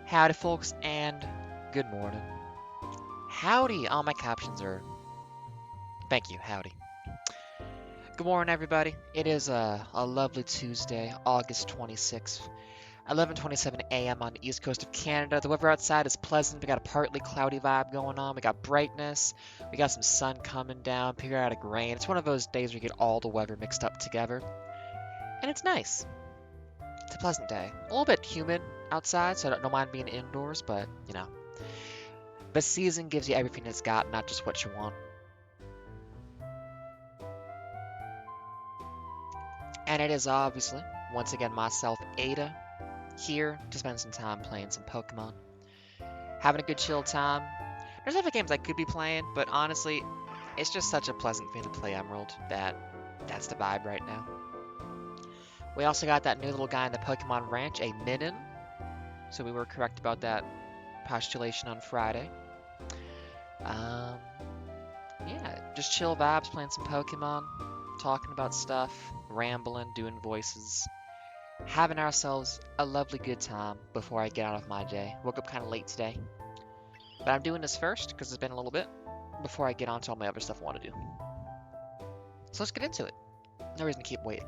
Howdy, folks, and good morning. Howdy, all my captions are. Thank you, howdy. Good morning, everybody. It is a lovely Tuesday, August 26th, 11:27 a.m. on the east coast of Canada. The weather outside is pleasant. We got a partly cloudy vibe going on. We got brightness. We got some sun coming down, periodic rain. It's one of those days where you get all the weather mixed up together, and it's nice. It's a pleasant day. A little bit humid outside, so I don't mind being indoors, but you know. The season gives you everything it's got, not just what you want. And it is obviously, once again, myself, Ada, here to spend some time playing some Pokemon. Having a good chill time. There's other games I could be playing, but honestly, it's just such a pleasant thing to play Emerald that that's the vibe right now. We also got that new little guy in the Pokemon Ranch, a Minun. So we were correct about that postulation on Friday. Yeah, just chill vibes, playing some Pokemon, talking about stuff, rambling, doing voices, having ourselves a lovely good time before I get out of my day. Woke up kind of late today, but I'm doing this first because it's been a little bit before I get on to all my other stuff I want to do. So let's get into it. No reason to keep waiting.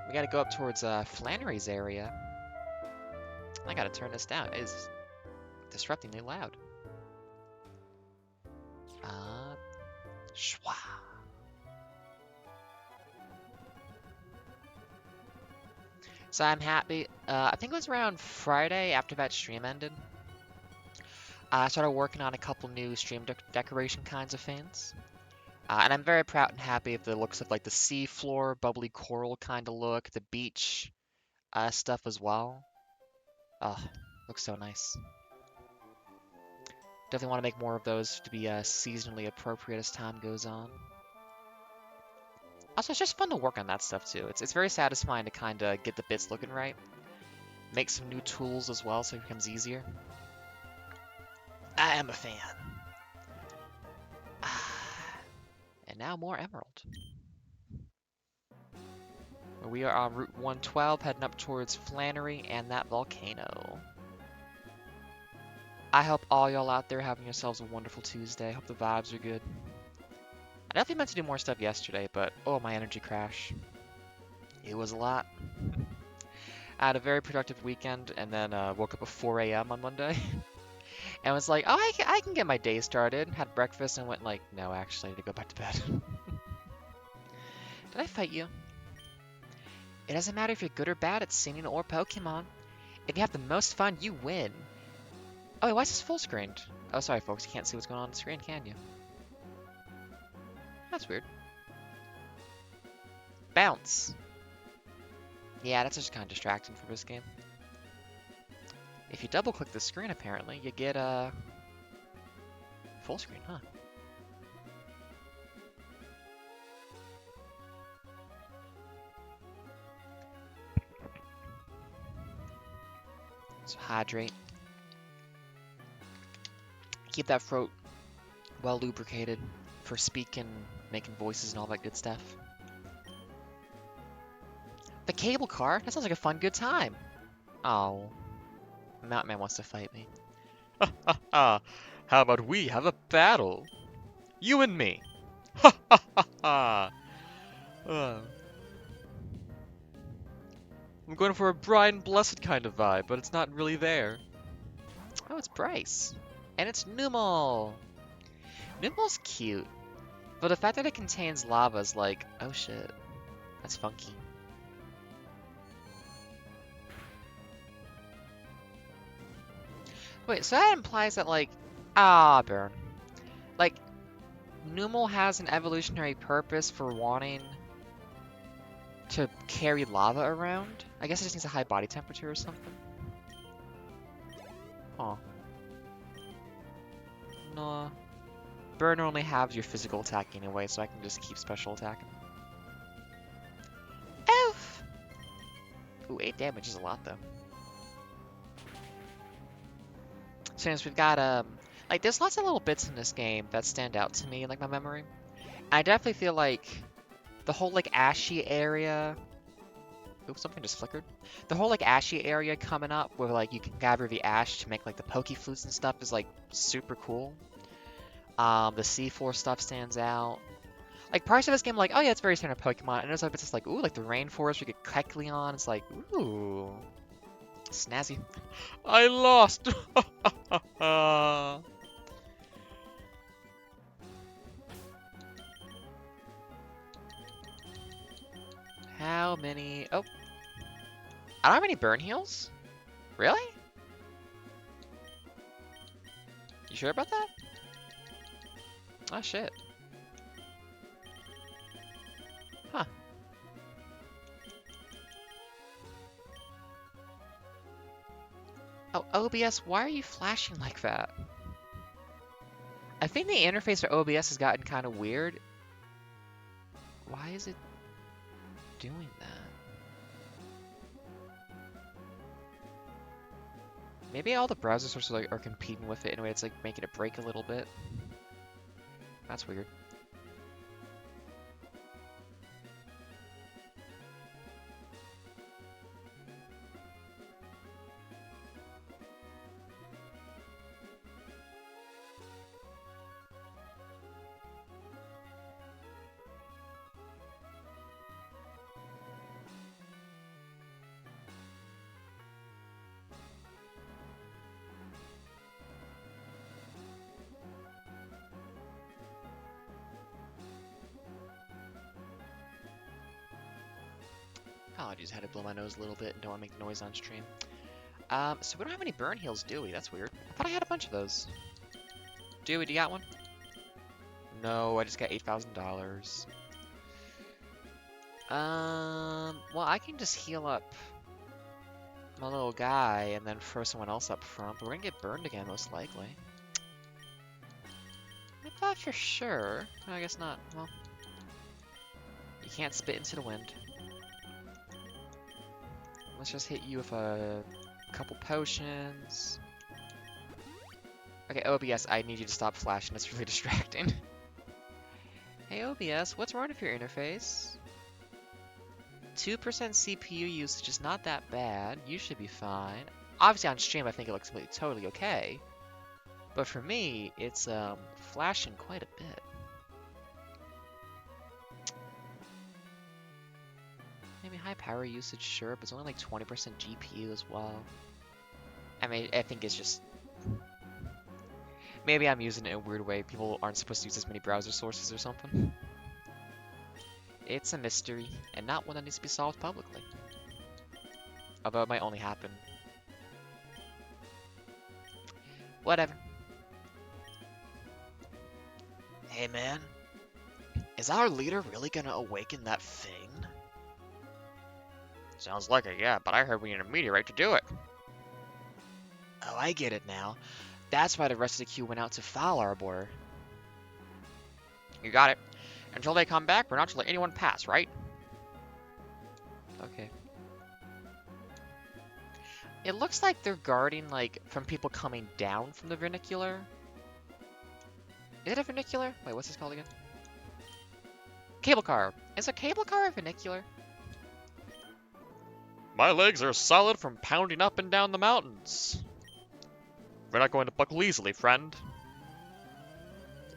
We got to go up towards Flannery's area. I got to turn this down. It is disruptingly loud. Schwa. So I'm happy. I think it was around Friday after that stream ended. I started working on a couple new stream decoration kinds of things. And I'm very proud and happy of the looks of like the sea floor, bubbly coral kind of look, the beach stuff as well. Oh, looks so nice. Definitely want to make more of those to be seasonally appropriate as time goes on. Also, it's just fun to work on that stuff too. It's very satisfying to kind of get the bits looking right. Make some new tools as well so it becomes easier. I am a fan. And now more Emerald. We are on Route 112 heading up towards Flannery and that volcano. I hope all y'all out there having yourselves a wonderful Tuesday. Hope the vibes are good. I definitely meant to do more stuff yesterday, but oh, my energy crash. It was a lot. I had a very productive weekend and then woke up at 4 a.m. on Monday. And was like, oh, I can get my day started. Had breakfast and went like, no, actually, I need to go back to bed. Did I fight you? It doesn't matter if you're good or bad at singing or Pokemon. If you have the most fun, you win. Oh, wait, why is this full screened? Oh, sorry, folks. You can't see what's going on the screen, can you? That's weird. Bounce. Yeah, that's just kind of distracting for this game. If you double-click the screen, apparently, you get a full screen, huh? So hydrate. Keep that throat well lubricated for speaking, making voices, and all that good stuff. The cable car? That sounds like a fun, good time. Oh. Mountain Man wants to fight me. Ha ha ha! How about we have a battle? You and me! Ha ha ha ha! I'm going for a Brian Blessed kind of vibe, but it's not really there. Oh, it's Bryce. And it's Numel! Numel's cute. But the fact that it contains lava is like, oh shit. That's funky. Wait, so that implies that like, burn. Like, Numel has an evolutionary purpose for wanting to carry lava around? I guess it just needs a high body temperature or something. Huh. No. Burn only halves your physical attack anyway, so I can just keep special attacking. Oof! Ooh, 8 damage is a lot though. Since we've got, like, there's lots of little bits in this game that stand out to me in, like, my memory. I definitely feel like the whole, like, ashy area Oops, something just flickered. The whole like ashy area coming up where like you can gather the ash to make like the pokeflutes and stuff is like super cool. The C4 stuff stands out. Like parts of this game, like, oh yeah, it's very standard Pokemon. And there's like, it's just like, ooh, like the rainforest, we get Kecleon. It's like, ooh, snazzy. I lost. How many? Oh, I don't have any burn heals. Really? You sure about that? Oh shit. Huh. Oh, OBS, why are you flashing like that? I think the interface for OBS has gotten kind of weird. Why is it doing that? Maybe all the browser sources are competing with it in a way it's like making it break a little bit. That's weird. Apologies, I had to blow my nose a little bit and don't want to make noise on stream. So we don't have any burn heals, do we? That's weird. I thought I had a bunch of those. Do we? Do you got one? No, I just got $8,000. Well, I can just heal up my little guy and then throw someone else up front, but we're gonna get burned again, most likely. I thought for sure. No, I guess not. Well, you can't spit into the wind. Let's just hit you with a couple potions. Okay, OBS, I need you to stop flashing. It's really distracting. Hey, OBS, what's wrong with your interface? 2% CPU usage is not that bad. You should be fine. Obviously, on stream, I think it looks totally okay. But for me, it's flashing quite a bit. Maybe high power usage, sure, but it's only like 20% GPU as well. I mean, I think it's just... Maybe I'm using it in a weird way. People aren't supposed to use as many browser sources or something. It's a mystery, and not one that needs to be solved publicly. Although it might only happen. Whatever. Hey man, is our leader really gonna awaken that thing? Sounds like it, yeah, but I heard we need a meteorite to do it. Oh, I get it now. That's why the rest of the queue went out to foul our border. You got it. Until they come back, we're not to let anyone pass, right? Okay. It looks like they're guarding, like, from people coming down from the vernacular. Is it a vernacular? Wait, what's this called again? Cable car. Is a cable car a vernacular? My legs are solid from pounding up and down the mountains. We're not going to buckle easily, friend.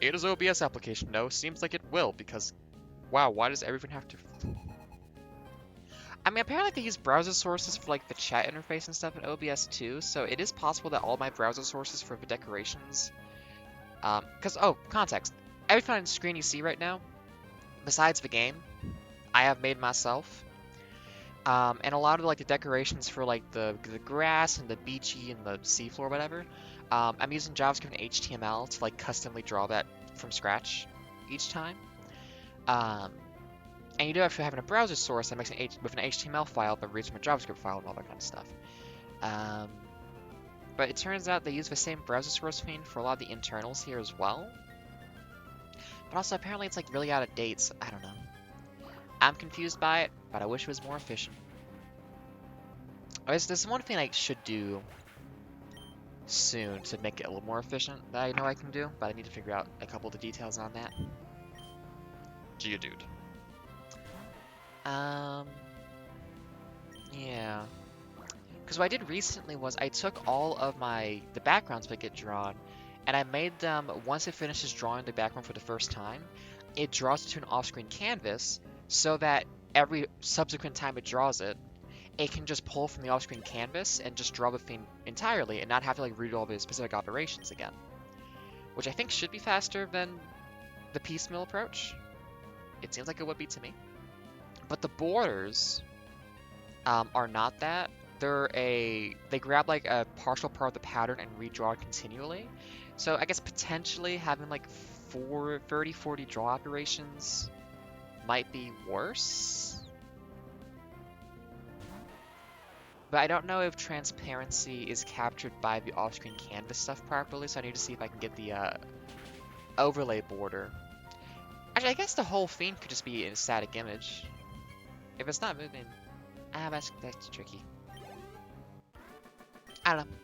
Ada's OBS application, no. Seems like it will, because... Wow, why does everyone have to... I mean, apparently they use browser sources for, like, the chat interface and stuff in OBS, too, so it is possible that all my browser sources for the decorations... Because, oh, context. Everything on the screen you see right now, besides the game, I have made myself. And a lot of like the decorations for like the grass and the beachy and the seafloor, whatever. I'm using JavaScript and HTML to like customly draw that from scratch each time. And you do have to have a browser source that makes with an HTML file that reads from a JavaScript file and all that kind of stuff. But it turns out they use the same browser source theme for a lot of the internals here as well. But also apparently it's like really out of date, so I don't know. I'm confused by it, but I wish it was more efficient. There's one thing I should do soon to make it a little more efficient that I know I can do, but I need to figure out a couple of the details on that. Geodude. Yeah. Because what I did recently was I took all of the backgrounds that get drawn, and I made them, once it finishes drawing the background for the first time, it draws it to an off-screen canvas so that every subsequent time it draws it, it can just pull from the off-screen canvas and just draw the thing entirely and not have to like redo all the specific operations again. Which I think should be faster than the piecemeal approach. It seems like it would be to me. But the borders are not that. They grab like a partial part of the pattern and redraw it continually. So I guess potentially having like 40 draw operations might be worse. But I don't know if transparency is captured by the off-screen canvas stuff properly, so I need to see if I can get the overlay border. Actually, I guess the whole thing could just be a static image. If it's not moving, that's tricky. I don't know.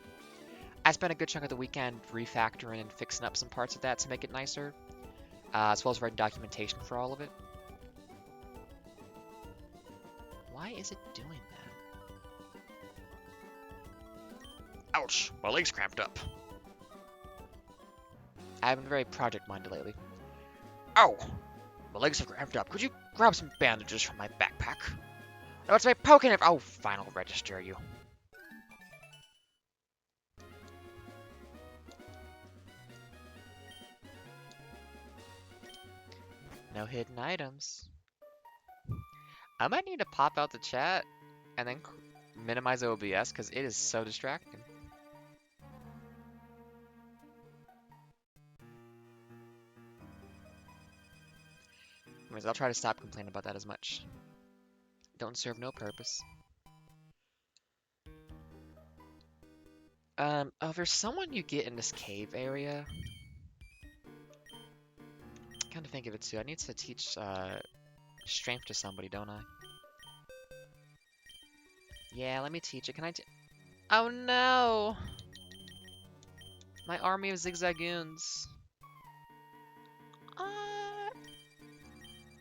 I spent a good chunk of the weekend refactoring and fixing up some parts of that to make it nicer, as well as writing documentation for all of it. Why is it doing that? Ouch! My leg's cramped up. I haven't been very project-minded lately. Ow! My legs have cramped up. Could you grab some bandages from my backpack? No, it's my Pokemon. Oh, fine, I'll register you. No hidden items. I might need to pop out the chat and then minimize OBS because it is so distracting. Anyways, I'll try to stop complaining about that as much. Don't serve no purpose. Oh, there's someone you get in this cave area. I kind of think of it too. I need to teach strength to somebody, don't I? Yeah, let me teach it. Can I? Oh no! My army of zigzagoons.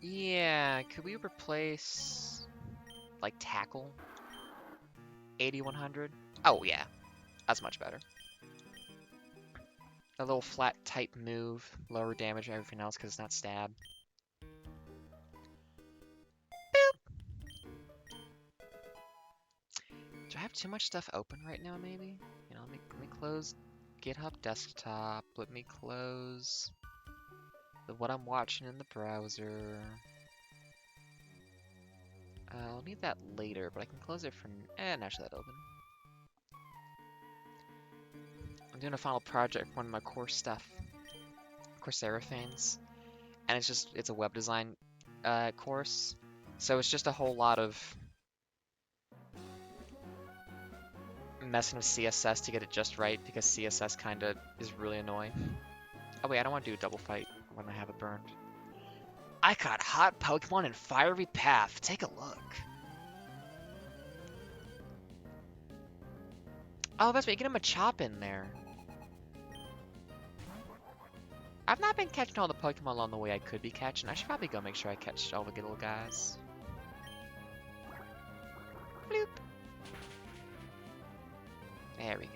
Yeah, could we replace like tackle? 8100? Oh yeah, that's much better. A little flat type move, lower damage and everything else because it's not stab. Do I have too much stuff open right now, maybe? You know, let me close GitHub desktop. Let me close what I'm watching in the browser. I'll need that later, but I can close it from... actually that open. I'm doing a final project, one of my core stuff. Coursera things. And it's a web design course. So it's just a whole lot of messing with CSS to get it just right, because CSS kinda is really annoying. Oh wait, I don't want to do a double fight when I have it burned. I caught hot Pokemon in Fiery Path. Take a look. Oh, that's right. You get him a chop in there. I've not been catching all the Pokemon along the way I could be catching. I should probably go make sure I catch all the good little guys. Bloop. There we go.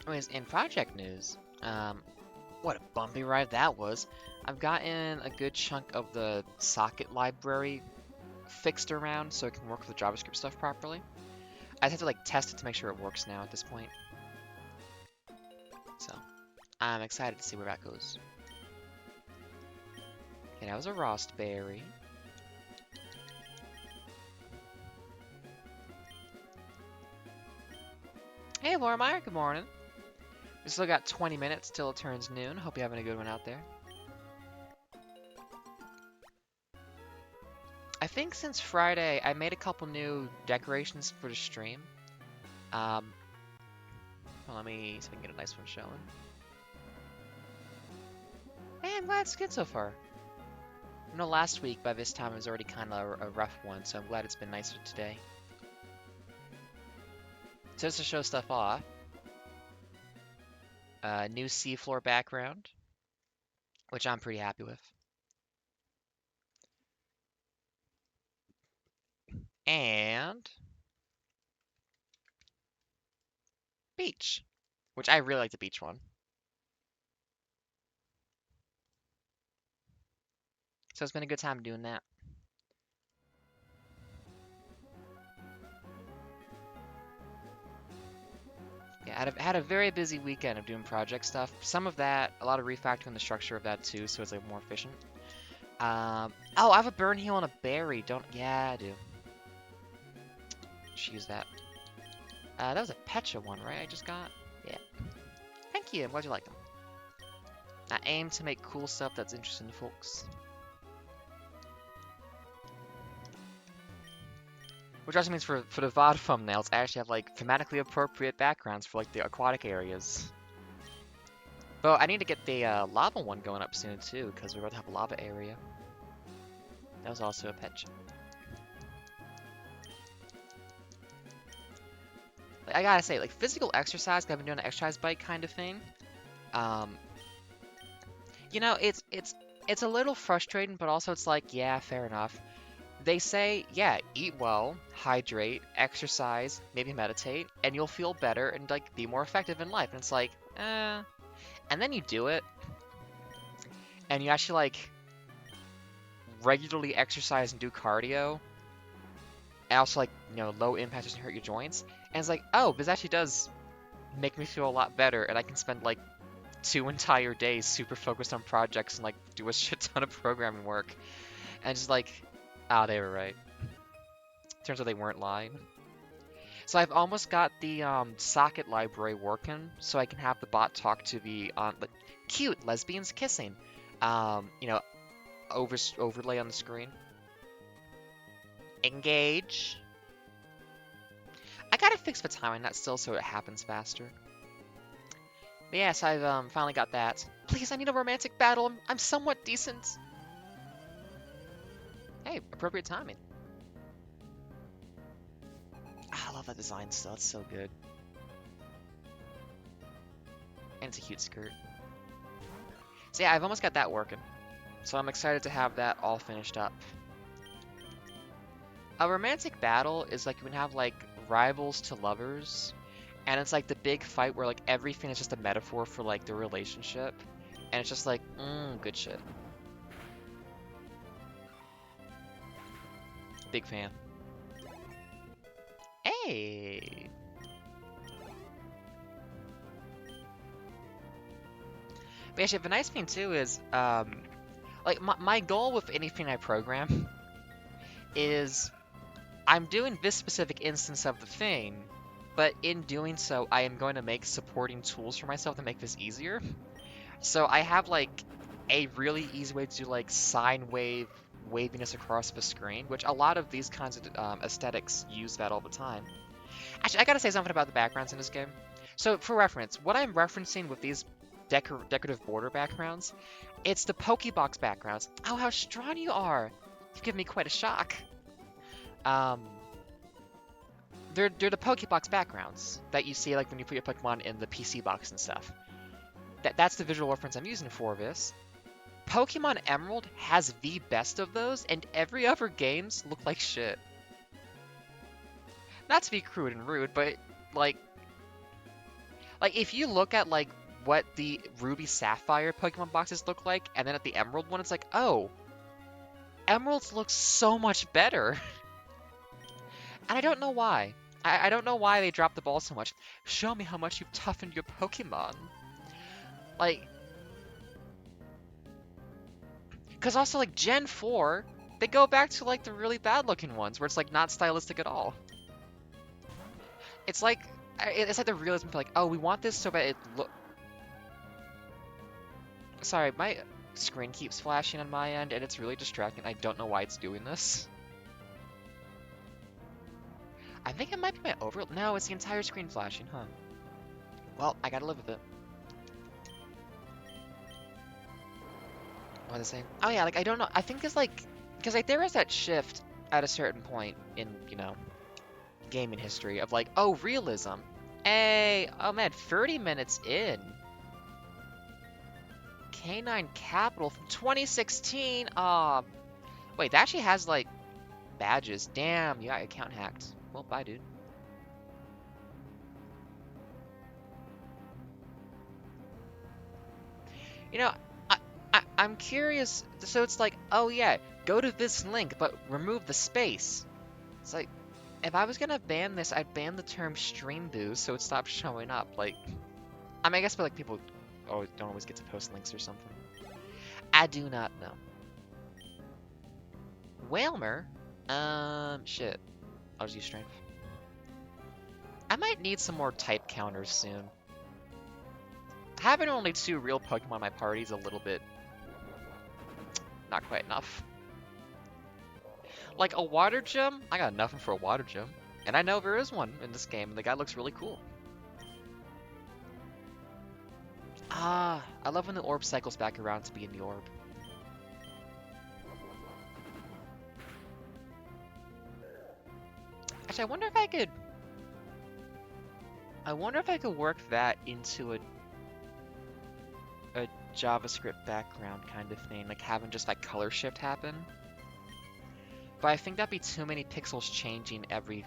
Anyways, in project news, what a bumpy ride that was. I've gotten a good chunk of the socket library fixed around so it can work with the JavaScript stuff properly. I just have to like test it to make sure it works now at this point. So, I'm excited to see where that goes. Okay, that was a Rostberry. Hey, Laura Meyer, good morning. We still got 20 minutes till it turns noon. Hope you're having a good one out there. I think since Friday, I made a couple new decorations for the stream. Well, let me see if I can get a nice one showing. Hey, I'm glad it's good so far. You know, last week by this time it was already kind of a rough one, so I'm glad it's been nicer today. So just to show stuff off, new seafloor background, which I'm pretty happy with. And beach, which I really like the beach one. So it's been a good time doing that. Yeah, I had a very busy weekend of doing project stuff. Some of that, a lot of refactoring the structure of that too, so it's like more efficient. Oh, I have a burn heal and a berry. Yeah, I do. Should use that. That was a Pecha one, right? I just got. Yeah. Thank you. I'm glad you like them. I aim to make cool stuff that's interesting to folks. Which also means for the VOD thumbnails, I actually have like thematically appropriate backgrounds for like the aquatic areas. But I need to get the lava one going up soon too, because we're about to have a lava area. That was also a Pecha. Like, I gotta say, like physical exercise, 'cause I've been doing an exercise bike kind of thing. You know, it's a little frustrating, but also it's like, yeah, fair enough. They say, yeah, eat well, hydrate, exercise, maybe meditate, and you'll feel better and like be more effective in life. And it's like, and then you do it, and you actually like regularly exercise and do cardio, and also like, you know, low impact doesn't hurt your joints. And it's like, oh, this actually does make me feel a lot better, and I can spend like 2 entire days super focused on projects and like do a shit ton of programming work. And just like, ah, they were right. Turns out they weren't lying. So I've almost got the socket library working, so I can have the bot talk to the cute lesbians kissing, you know, overlay on the screen. Engage. I gotta fix the timing that still so it happens faster. But yes, I've finally got that. Please, I need a romantic battle. I'm somewhat decent. Hey, appropriate timing. I love that design still. It's so good. And it's a cute skirt. So yeah, I've almost got that working. So I'm excited to have that all finished up. A romantic battle is like you can have like rivals to lovers. And it's like the big fight where like everything is just a metaphor for like the relationship. And it's just like, good shit. Big fan. Hey! But actually, the nice thing too is, like my goal with anything I program is I'm doing this specific instance of the thing, but in doing so, I am going to make supporting tools for myself to make this easier. So I have like a really easy way to do like sine wave waviness across the screen, which a lot of these kinds of aesthetics use that all the time. Actually, I gotta say something about the backgrounds in this game. So for reference, what I'm referencing with these decorative border backgrounds, it's the Pokebox backgrounds. Oh, how strong you are! You've given me quite a shock. They're the Pokebox backgrounds that you see like when you put your Pokemon in the PC box and stuff. That's the visual reference I'm using for this. Pokemon Emerald has the best of those, and every other games look like shit. Not to be crude and rude, but like if you look at like what the Ruby Sapphire Pokemon boxes look like, and then at the Emerald one, it's like, oh, Emeralds look so much better. And I don't know why. I don't know why they dropped the ball so much. Show me how much you've toughened your Pokemon. Like, because also like Gen 4, they go back to like the really bad looking ones where it's like not stylistic at all. It's like the realism for like, oh, we want this so that it look. Sorry, my screen keeps flashing on my end and it's really distracting. I don't know why it's doing this. I think it might be my overlay. No, it's the entire screen flashing, huh? Well, I gotta live with it. What is it saying? Oh yeah, like I don't know. I think it's like because like there is that shift at a certain point in, you know, gaming history of like, oh, realism. Hey, oh man, 30 minutes in. Canine Capital from 2016. Wait, that actually has like badges. Damn, you got your account hacked. Well, bye, dude. You know, I'm curious. So it's like, oh yeah, go to this link, but remove the space. It's like, if I was gonna ban this, I'd ban the term stream booze so it stops showing up. Like, I mean, I guess, but like people don't always get to post links or something. I do not know. Whalmer? Shit. I'll just use strength. I might need some more type counters soon. Having only 2 real Pokemon in my party is a little bit not quite enough. Like a water gem? I got nothing for a water gem. And I know there is one in this game, and the guy looks really cool. Ah, I love when the orb cycles back around to be in the orb. Actually, I wonder if I could work that into a JavaScript background kind of thing, like having just like color shift happen. But I think that'd be too many pixels changing every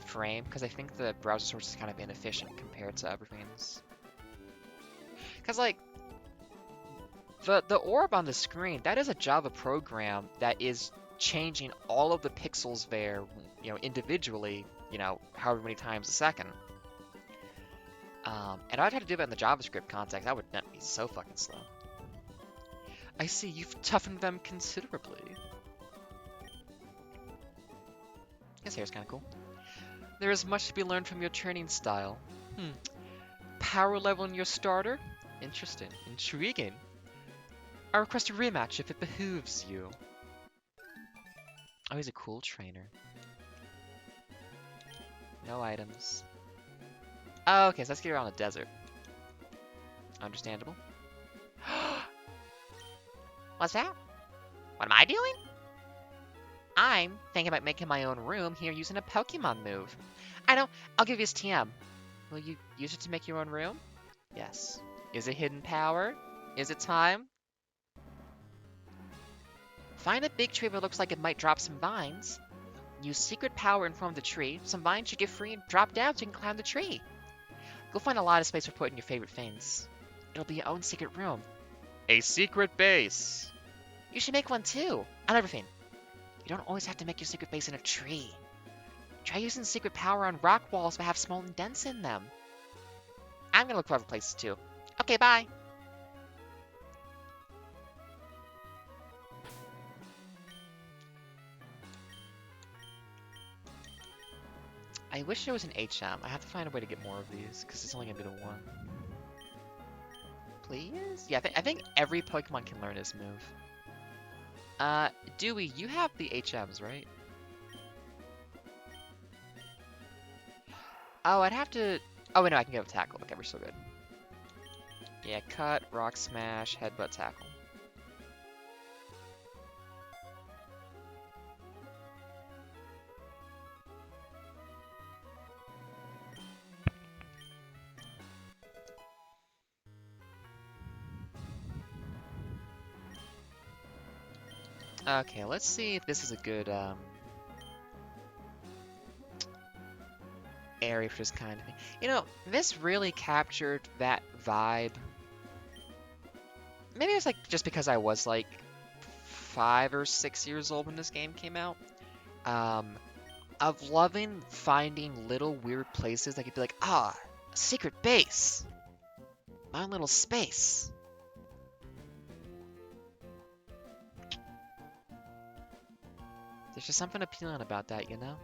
frame, because I think the browser source is kind of inefficient compared to other things. Because like the orb on the screen, that is a Java program that is changing all of the pixels there, you know, individually, you know, however many times a second. And I'd have to do that in the JavaScript context. That would not be so fucking slow. I see you've toughened them considerably. His hair's kind of cool. There is much to be learned from your training style. Power level in your starter? Interesting. Intriguing. I request a rematch if it behooves you. Oh, he's a cool trainer. No items. Oh, okay, so let's get around the desert. Understandable. What's that? What am I doing? I'm thinking about making my own room here using a Pokemon move. I know, I'll give you this TM. Will you use it to make your own room? Yes. Is it hidden power? Is it time? Find a big tree that looks like it might drop some vines. Use secret power in front of the tree. Some vines should get free and drop down so you can climb the tree. You'll find a lot of space for putting your favorite things. It'll be your own secret room. A secret base. You should make one too. Another thing. You don't always have to make your secret base in a tree. Try using secret power on rock walls that have small indents in them. I'm gonna look for other places too. Okay, bye. I wish there was an HM. I have to find a way to get more of these, because it's only gonna be the one. Please? Yeah, I think every Pokemon can learn this move. Dewey, you have the HMs, right? Oh, I'd have to... Oh, wait, no, I can get a tackle. Okay, we're still good. Yeah, cut, rock smash, headbutt, tackle. Okay, let's see if this is a good, area for this kind of thing. You know, this really captured that vibe. Maybe it was like just because I was like 5 or 6 years old when this game came out. Of loving finding little weird places that could be like, ah, a secret base. My own little space. There's just something appealing about that, you know?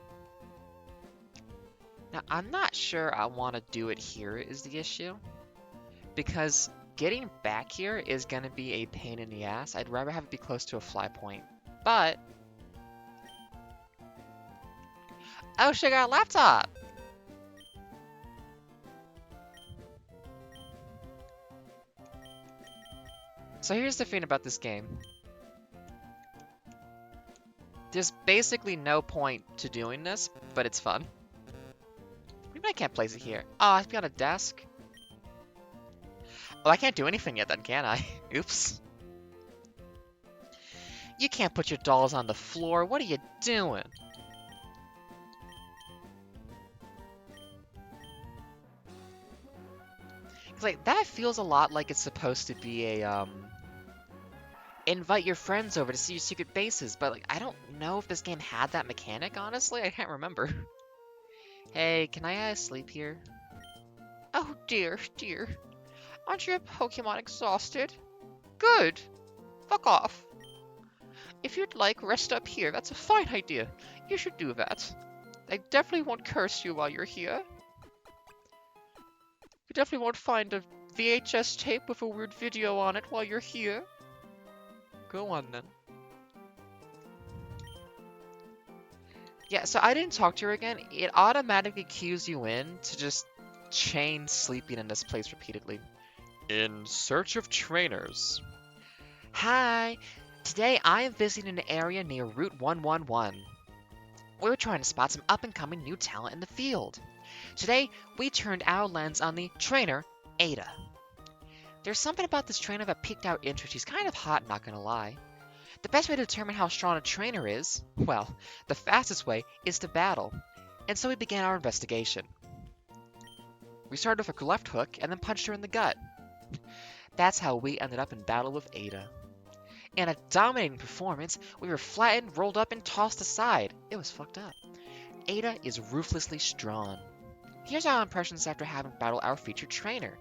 Now, I'm not sure I want to do it here is the issue. Because getting back here is going to be a pain in the ass. I'd rather have it be close to a fly point. But... Oh, she got a laptop! So here's the thing about this game. There's basically no point to doing this, but it's fun. Maybe I can't place it here. Oh, I have to be on a desk? Oh, I can't do anything yet then, can I? Oops. You can't put your dolls on the floor. What are you doing? Like, that feels a lot like it's supposed to be a, invite your friends over to see your secret bases, but, like, I don't know if this game had that mechanic, honestly. I can't remember. Hey, can I, sleep here? Oh, dear, dear. Aren't your Pokemon exhausted? Good. Fuck off. If you'd like, rest up here. That's a fine idea. You should do that. I definitely won't curse you while you're here. You definitely won't find a VHS tape with a weird video on it while you're here. Go on, then. Yeah, so I didn't talk to her again. It automatically cues you in to just chain sleeping in this place repeatedly. In search of trainers. Hi! Today I am visiting an area near Route 111. We were trying to spot some up-and-coming new talent in the field. Today, we turned our lens on the trainer, Ada. There's something about this trainer that piqued our interest. She's kind of hot, not gonna lie. The best way to determine how strong a trainer is, well, the fastest way is to battle. And so we began our investigation. We started with a left hook and then punched her in the gut. That's how we ended up in battle with Ada. In a dominating performance, we were flattened, rolled up, and tossed aside. It was fucked up. Ada is ruthlessly strong. Here's our impressions after having battled our featured trainer.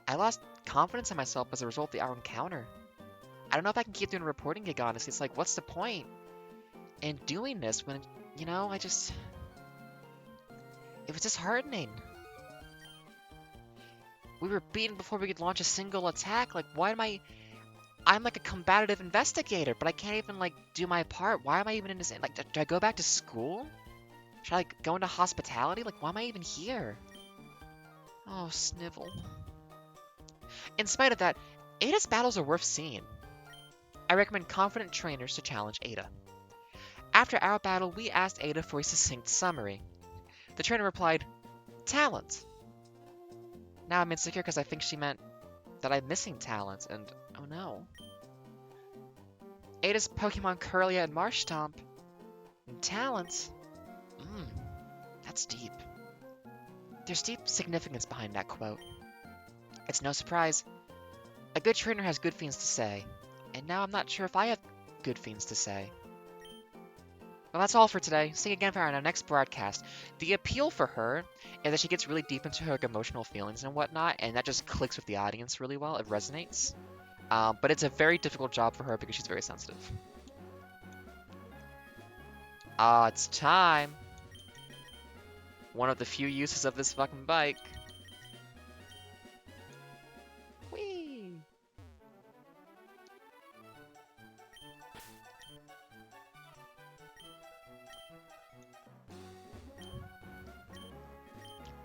I lost confidence in myself as a result of our encounter. I don't know if I can keep doing a reporting gig, honestly. It's like, what's the point in doing this when, you know, it was disheartening. We were beaten before we could launch a single attack. Like, why am I'm like a combative investigator, but I can't even, like, do my part. Why am I even in this? Like, do I go back to school? Should I, like, go into hospitality? Like, why am I even here? Oh, Snivel. In spite of that, Ada's battles are worth seeing. I recommend confident trainers to challenge Ada. After our battle, we asked Ada for a succinct summary. The trainer replied, talent. Now I'm insecure because I think she meant that I'm missing talent, and oh no. Ada's Pokemon Curlia and Marshtomp. And talents? That's deep. There's deep significance behind that quote. It's no surprise. A good trainer has good things to say. And now I'm not sure if I have good things to say. Well, that's all for today. See you again for our next broadcast. The appeal for her is that she gets really deep into her emotional feelings and whatnot, and that just clicks with the audience really well. It resonates. But it's a very difficult job for her because she's very sensitive. It's time. One of the few uses of this fucking bike. Whee!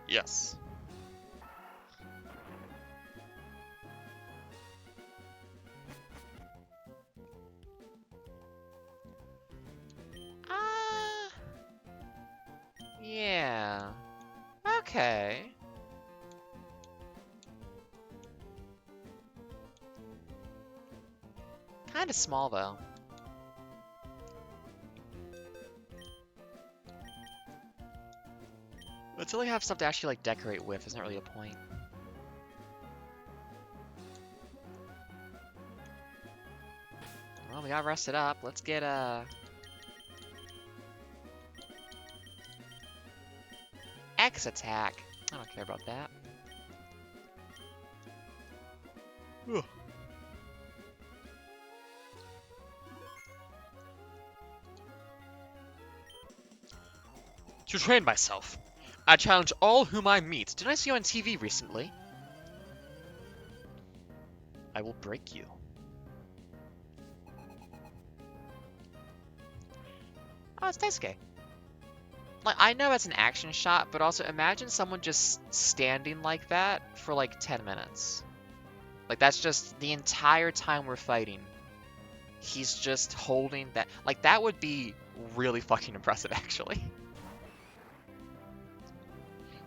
Yes. Yeah. Okay. Kinda small, though. Until you have stuff to actually, like, decorate with, isn't really a point. Well, we got rested up. Let's get, X attack. I don't care about that. Ugh. To train myself, I challenge all whom I meet. Didn't I see you on TV recently? I will break you. Oh, it's Daisuke. Like, I know it's an action shot, but also imagine someone just standing like that for like 10 minutes. Like, that's just the entire time we're fighting. He's just holding that. Like, that would be really fucking impressive, actually.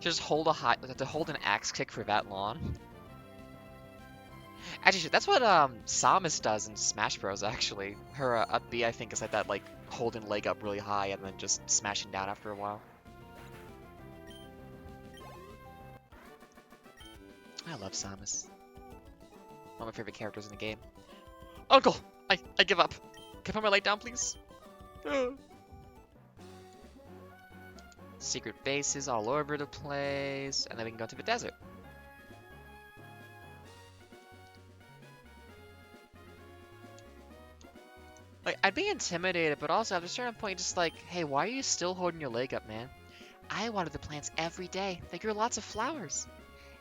Just hold to hold an axe kick for that long. Actually, that's what Samus does in Smash Bros. Actually, her up B I think is like that, like holding leg up really high and then just smashing down after a while. I love Samus. One of my favorite characters in the game. Uncle, I give up. Can I put my light down, please? Secret bases all over the place, and then we can go to the desert. Like, I'd be intimidated, but also at a certain point, just like, hey, why are you still holding your leg up, man? I water the plants every day. They grew lots of flowers.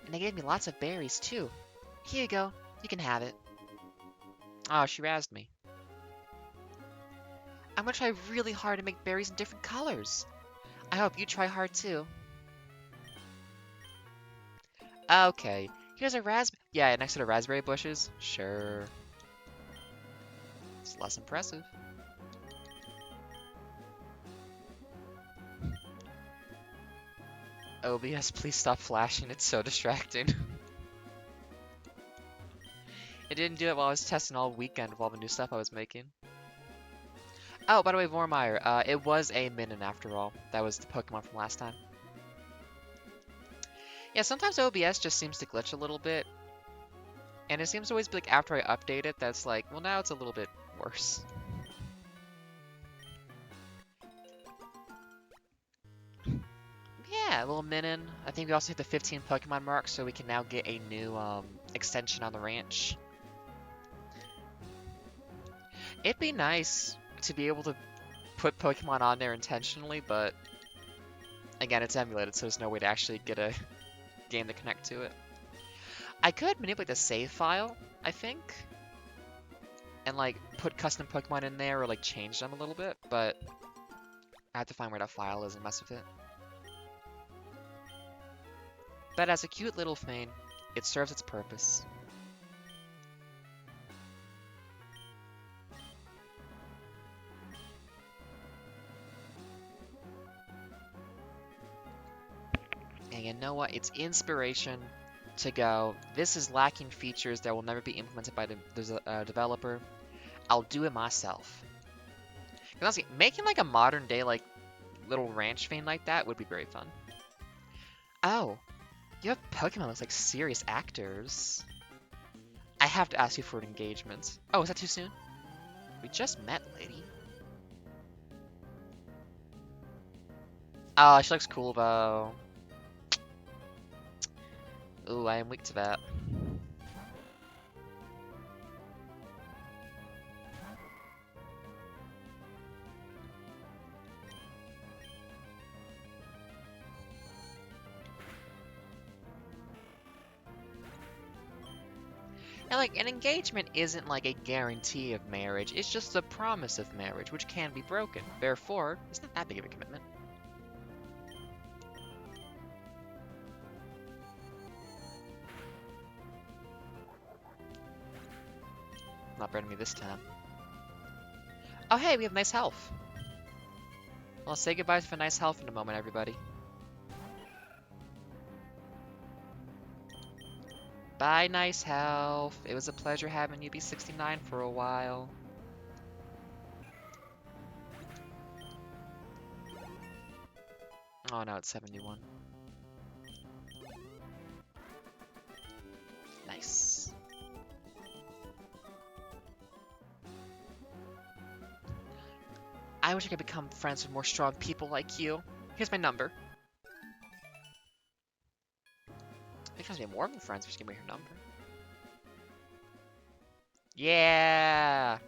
And they gave me lots of berries, too. Here you go. You can have it. Oh, she razzed me. I'm gonna try really hard to make berries in different colors. I hope you try hard, too. Okay. Here's a raspberry. Yeah, next to the raspberry bushes. Sure. It's less impressive. OBS, please stop flashing. It's so distracting. It didn't do it while I was testing all weekend of all the new stuff I was making. Oh, by the way, Vormire, it was a Minun after all. That was the Pokemon from last time. Yeah, sometimes OBS just seems to glitch a little bit. And it seems to always be like after I update it, that's like, well, now it's a little bit worse. Yeah, a little Minun. I think we also hit the 15 Pokemon mark, so we can now get a new extension on the ranch. It'd be nice to be able to put Pokemon on there intentionally, but again, it's emulated, so there's no way to actually get a game to connect to it. I could manipulate the save file, I think, and like put custom Pokemon in there or like change them a little bit, but I have to find where that file is and mess with it. But as a cute little thing, it serves its purpose. And you know what? It's inspiration to go, this is lacking features that will never be implemented by the developer. I'll do it myself. Because honestly, making like a modern day like little ranch thing like that would be very fun. Oh, you have Pokemon looks like serious actors. I have to ask you for an engagement. Oh, is that too soon? We just met, lady. Oh, she looks cool though. Ooh, I am weak to that. And like, an engagement isn't like a guarantee of marriage, it's just a promise of marriage, which can be broken. Therefore, it's not that big of a commitment. Not burning me this time. Oh hey, we have nice health. Well, say goodbye for nice health in a moment, everybody. Bye, nice health. It was a pleasure having you be 69 for a while. Oh, now it's 71. Nice. I wish I could become friends with more strong people like you. Here's my number. I think I be more than friends. Just give me your number. Yeah.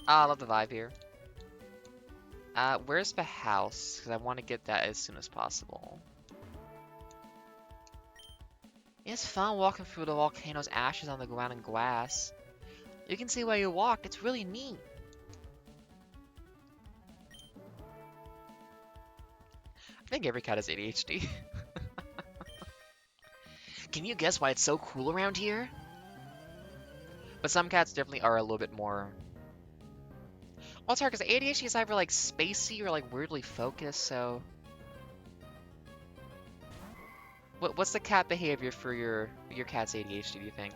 Oh, I love the vibe here. Where's the house? Because I want to get that as soon as possible. It's fun walking through the volcano's ashes on the ground and glass. You can see where you walk. It's really neat. I think every cat has ADHD. Can you guess why it's so cool around here? But some cats definitely are a little bit more... Well, it's hard because ADHD is either like spacey or like weirdly focused, so... What's the cat behavior for your cat's ADHD, do you think?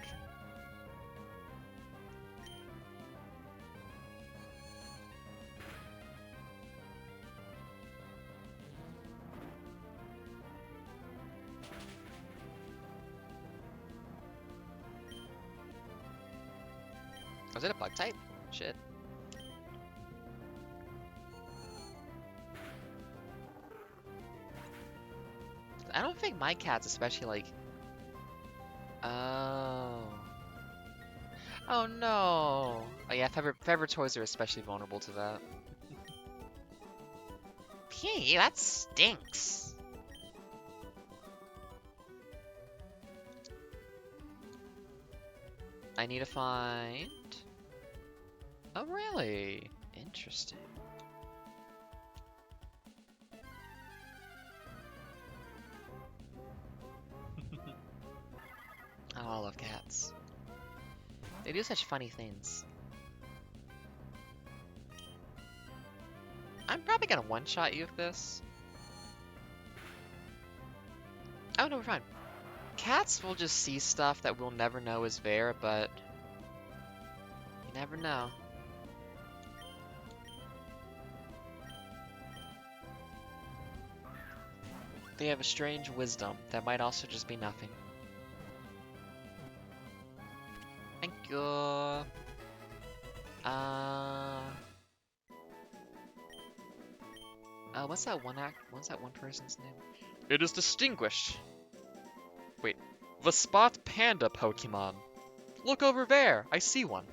Was it a bug type? Shit. I don't think my cat's especially like... Oh. Oh no. Oh yeah, feather toys are especially vulnerable to that. Pee, that stinks. I need to find... Oh really? Interesting. Oh, I love cats. They do such funny things. I'm probably gonna one-shot you with this. Oh no, we're fine. Cats will just see stuff that we'll never know is there, but you never know. They have a strange wisdom that might also just be nothing. Thank you. What's that one person's name? It is distinguished. Wait, the spot panda Pokemon. Look over there, I see one.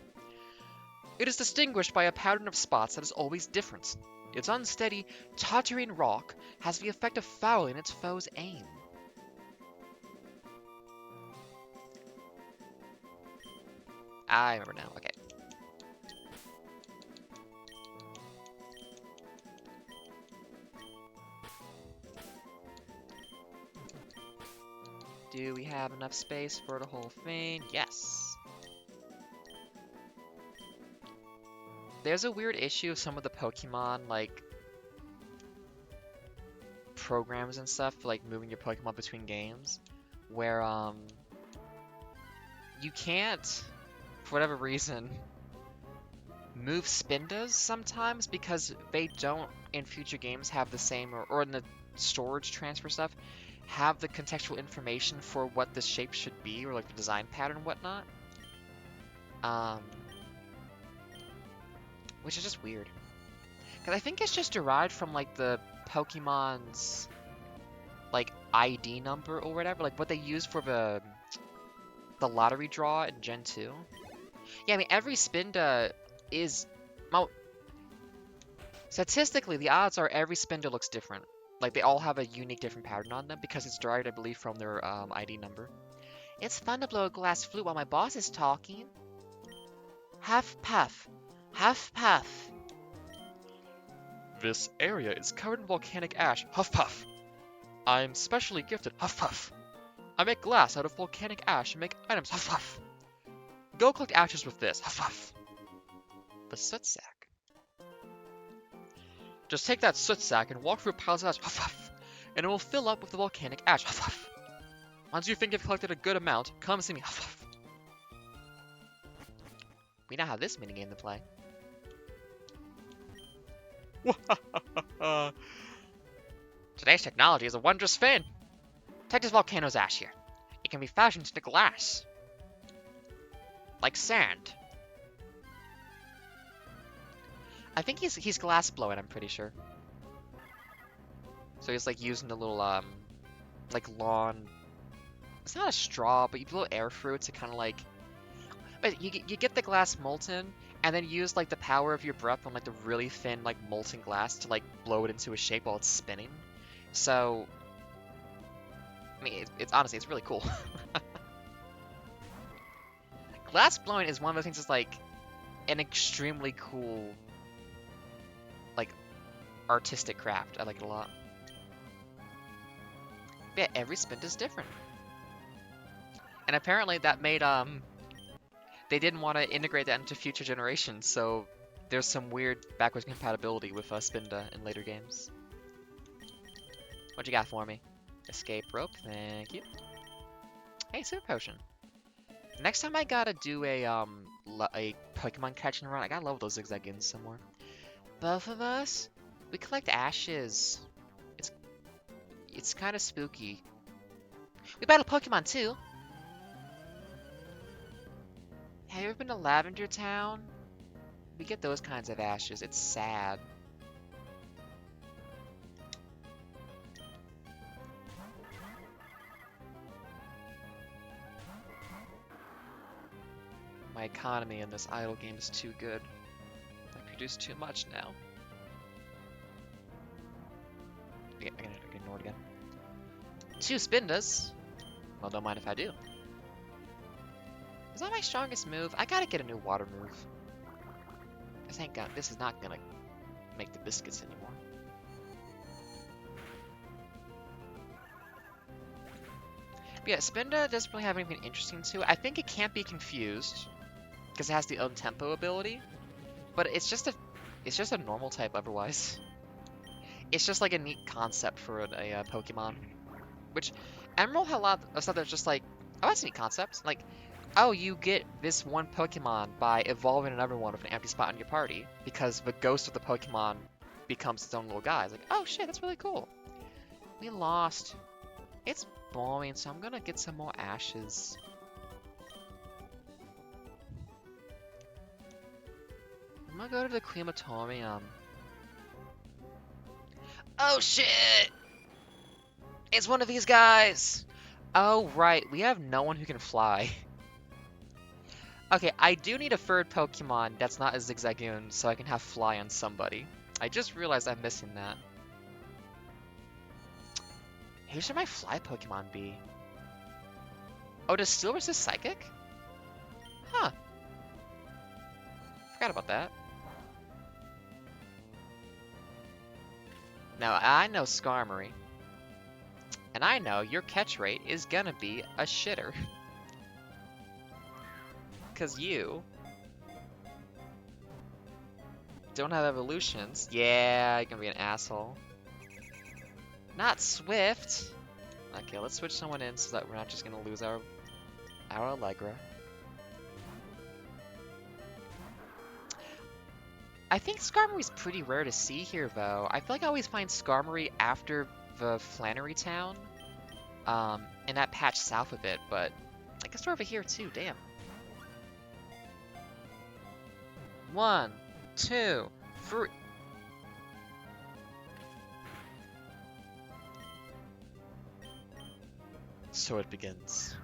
It is distinguished by a pattern of spots that is always different. Its unsteady, tottering rock has the effect of fouling its foe's aim. I remember now, okay. Do we have enough space for the whole thing? Yes. There's a weird issue of some of the Pokemon, like, programs and stuff for, like, moving your Pokemon between games, where, you can't, for whatever reason, move Spindas sometimes because they don't, in future games, have the same, or in the storage transfer stuff, have the contextual information for what the shape should be, or, like, the design pattern and whatnot. Which is just weird. Because I think it's just derived from, like, the Pokemon's, like, ID number or whatever. Like, what they use for the lottery draw in Gen 2. Yeah, I mean, every Spinda is... Well, statistically, the odds are every Spinda looks different. Like, they all have a unique different pattern on them because it's derived, I believe, from their ID number. It's fun to blow a glass flute while my boss is talking. Huff puff. Huff puff. This area is covered in volcanic ash. Huff puff. I'm specially gifted. Huff puff. I make glass out of volcanic ash and make items. Huff puff. Go collect ashes with this. Huff puff. The soot sack. Just take that soot sack and walk through piles of ash. Huff puff. And it will fill up with the volcanic ash. Huff puff. Once you think you've collected a good amount, come see me. Huff puff. We now have this minigame to play. Today's technology is a wondrous thing. Take this volcano's ash here. It can be fashioned into glass. Like sand. I think he's glass blowing, I'm pretty sure. So he's like using a little like lawn. It's not a straw, but you blow air through it to kind of like. But you get the glass molten, and then use like the power of your breath on like the really thin like molten glass to like blow it into a shape while it's spinning. So, I mean, it's honestly it's really cool. Glass blowing is one of the things that's like an extremely cool, like artistic craft. I like it a lot. But yeah, every spin is different, and apparently that made they didn't want to integrate that into future generations, so there's some weird backwards compatibility with Spinda in later games. What you got for me? Escape rope, thank you. Hey, super potion. Next time I gotta do a Pokemon catching run, I gotta level those Zigzagoons somewhere. Both of us? We collect ashes. It's kind of spooky. We battle Pokemon too. Have you ever been to Lavender Town? We get those kinds of ashes. It's sad. My economy in this idle game is too good. I produce too much now. Okay, I'm gonna ignore it again. 2 Spindas. Well, don't mind if I do. Is that my strongest move? I gotta get a new water move. This is not gonna make the biscuits anymore. But yeah, Spinda doesn't really have anything interesting to it. I think it can't be confused because it has the own tempo ability, but it's just a normal type otherwise. It's just like a neat concept for a Pokemon, which Emerald had a lot of stuff that's just like, oh, that's a neat concept. Like, oh, you get this one Pokemon by evolving another one with an empty spot in your party because the ghost of the Pokemon becomes its own little guy. It's like, oh shit, that's really cool. We lost. It's boring, so I'm gonna get some more ashes. I'm gonna go to the crematorium. Oh shit! It's one of these guys! Oh right, we have no one who can fly. Okay, I do need a third Pokemon that's not a Zigzagoon so I can have fly on somebody. I just realized I'm missing that. Who should my fly Pokemon be? Oh, does Steel resist Psychic? Huh. Forgot about that. Now, I know Skarmory. And I know your catch rate is gonna be a shitter. Because you don't have evolutions. Yeah, you're gonna be an asshole. Not Swift. Okay, let's switch someone in so that we're not just gonna lose our Allegra. I think Skarmory's pretty rare to see here, though. I feel like I always find Skarmory after the Flannery Town, in that patch south of it, but I guess they're over here too, damn. 1, 2, 3. So it begins.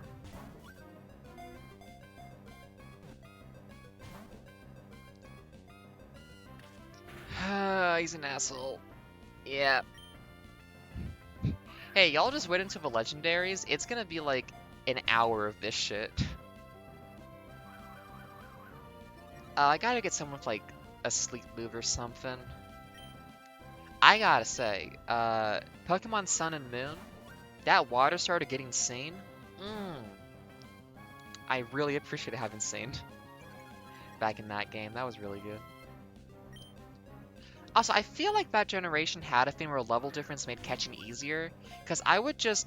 He's an asshole. Yeah. Hey, y'all just wait until the legendaries. It's gonna be like an hour of this shit. I gotta get someone with like a sleep move or something. I gotta say, Pokemon Sun and Moon, that water started getting sane. I really appreciated having sane back in that game. That was really good. Also, I feel like that generation had a thing where level difference made catching easier, because I would just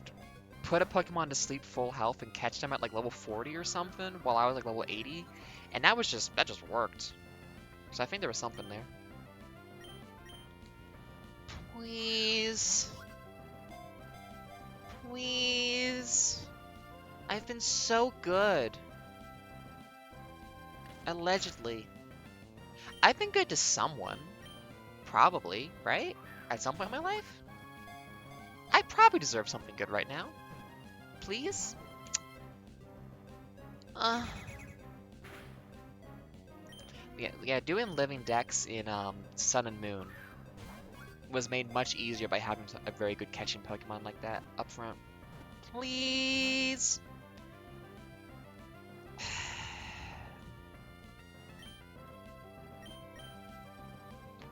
put a Pokemon to sleep full health and catch them at like level 40 or something while I was like level 80, and that just worked. So I think there was something there. Please. Please. I've been so good. Allegedly. I've been good to someone. Probably, right? At some point in my life? I probably deserve something good right now. Please? Yeah, doing living decks in Sun and Moon was made much easier by having a very good catching Pokemon like that up front. Please?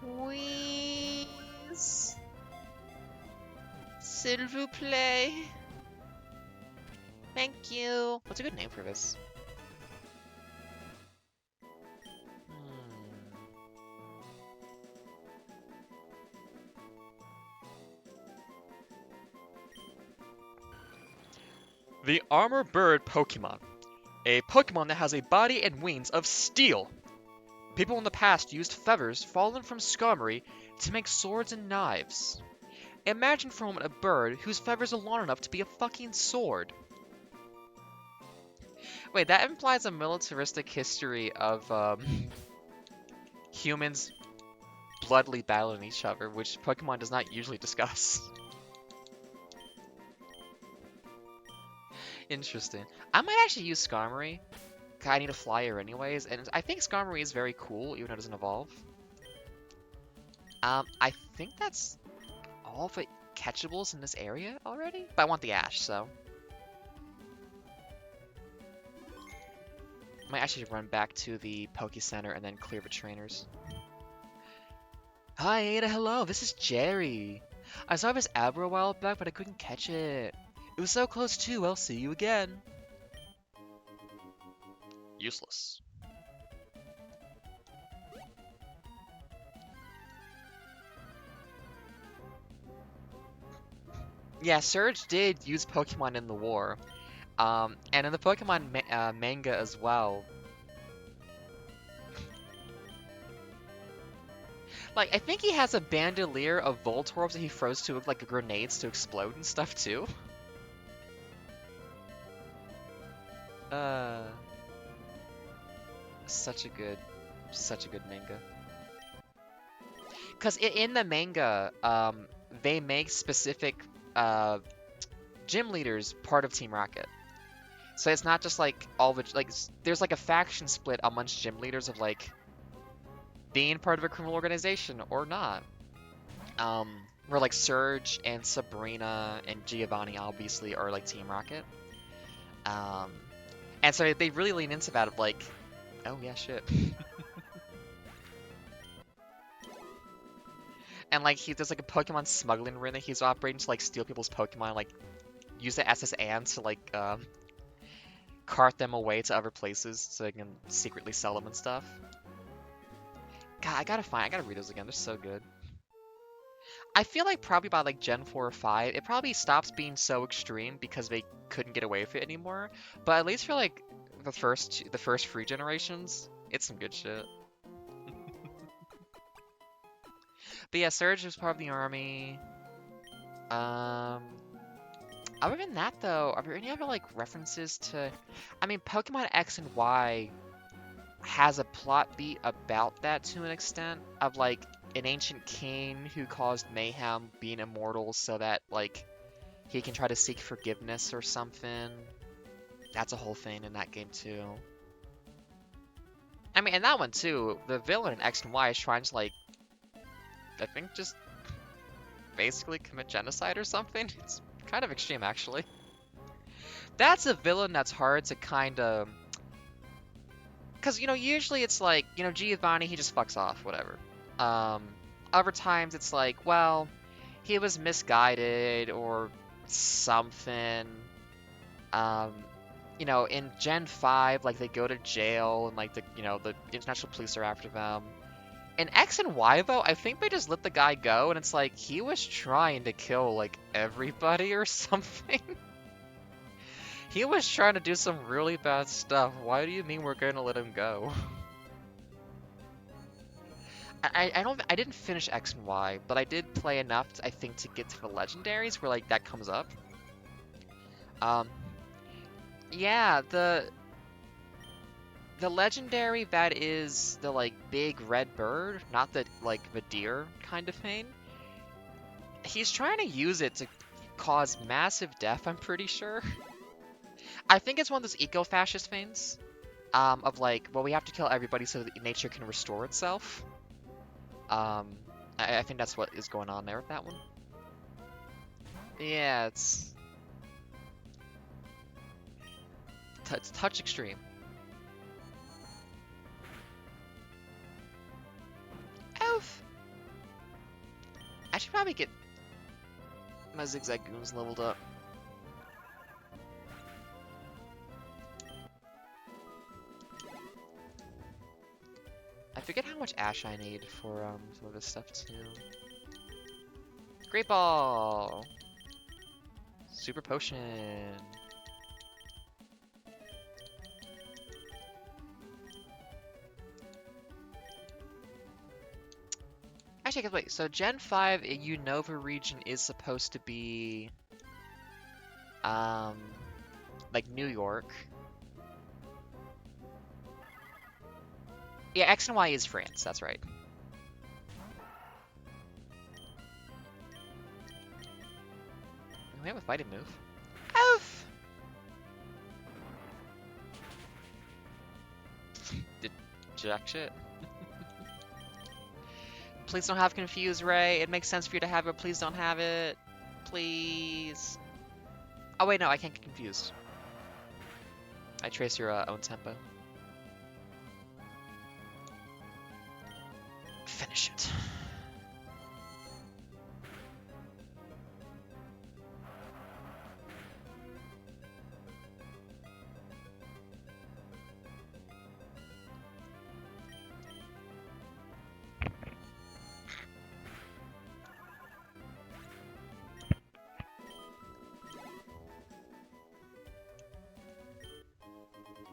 Please? S'il vous plaît? Thank you. What's a good name for this? The Armor Bird Pokemon. A Pokemon that has a body and wings of steel. People in the past used feathers fallen from Skarmory to make swords and knives. Imagine for a moment a bird whose feathers are long enough to be a fucking sword. Wait, that implies a militaristic history of humans bloodily battling each other, which Pokemon does not usually discuss. Interesting. I might actually use Skarmory. I need a flyer anyways, and I think Skarmory is very cool, even though it doesn't evolve. I think that's all the catchables in this area already? But I want the Ash, so. Might actually run back to the Poke Center and then clear the trainers. Hi Ada, hello, this is Jerry. I saw this Abra a while back, but I couldn't catch it. It was so close too, I'll see you again. Useless. Yeah, Surge did use Pokemon in the war. And in the Pokemon manga as well. Like, I think he has a bandolier of Voltorbs that he throws to like grenades to explode and stuff too. Such a good manga. Cause in the manga, they make specific gym leaders part of Team Rocket. So it's not just like all the like there's like a faction split amongst gym leaders of like being part of a criminal organization or not. Where like Surge and Sabrina and Giovanni obviously are like Team Rocket. And so they really lean into that of like, oh yeah, shit. And like there's like a Pokemon smuggling ring that he's operating to like steal people's Pokemon, like use the SS and to like cart them away to other places so they can secretly sell them and stuff. God, I gotta read those again. They're so good. I feel like probably by like Gen 4 or 5, it probably stops being so extreme because they couldn't get away with it anymore. But at least for like the first 3 generations, it's some good shit. But yeah, Surge was part of the army. Other than that though, are there any other like references to? I mean, Pokemon X and Y has a plot beat about that to an extent of like an ancient king who caused mayhem being immortal so that like he can try to seek forgiveness or something. That's a whole thing in that game too. I mean, in that one too, the villain in X and Y is trying to like, I think just basically commit genocide or something. It's kind of extreme actually. That's a villain that's hard to kind of, because you know usually it's like, you know, Giovanni, he just fucks off, whatever. Other times it's like, well, he was misguided or something. You know, in Gen 5, like they go to jail and like the, you know, the international police are after them. In X and Y though, I think they just let the guy go and it's like he was trying to kill like everybody or something. He was trying to do some really bad stuff. Why do you mean we're gonna let him go? I didn't finish X and Y, but I did play enough, I think, to get to the legendaries where like that comes up. Yeah, the legendary that is the like big red bird, not the like the deer kind of thing. He's trying to use it to cause massive death, I'm pretty sure. I think it's one of those eco-fascist things. Of like, well, we have to kill everybody so that nature can restore itself. I think that's what is going on there with that one. Yeah, it's touch extreme. Oof. I should probably get my Zigzag Goons leveled up. I forget how much Ash I need for some of this stuff too. Great Ball! Super Potion! Actually, 'cause wait, so Gen 5 Unova region is supposed to be, like New York. Yeah, X and Y is France, that's right. We have a fighting move. Oof! Did jack shit. Please don't have Confuse Ray. It makes sense for you to have it. Please don't have it. Please. Oh wait, no, I can't get confused. I trace your own tempo. Finish it.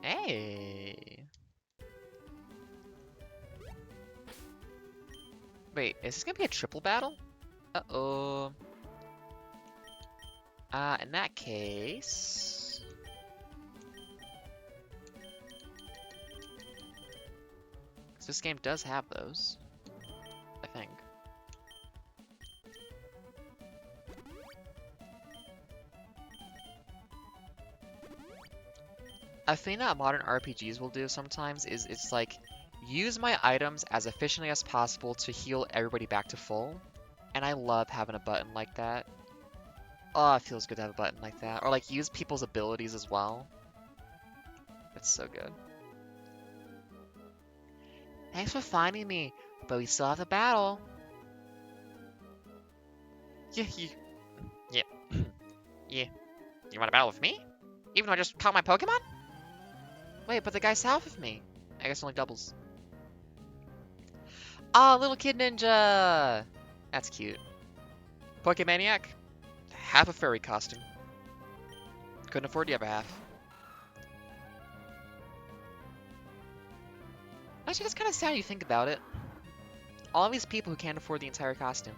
Hey. Wait, is this gonna be a triple battle? Uh-oh. In that case... this game does have those, I think. A thing that modern RPGs will do sometimes is it's like, use my items as efficiently as possible to heal everybody back to full. And I love having a button like that. Oh, it feels good to have a button like that. Or like use people's abilities as well. It's so good. Thanks for finding me, but we still have the battle. Yeah, yeah. Yeah. You want to battle with me? Even though I just caught my Pokemon? Wait, but the guy south of me. I guess only doubles. Ah, little kid ninja! That's cute. Pokemaniac? Half a furry costume. Couldn't afford the other half. Actually, that's kind of sad when you think about it. All these people who can't afford the entire costume.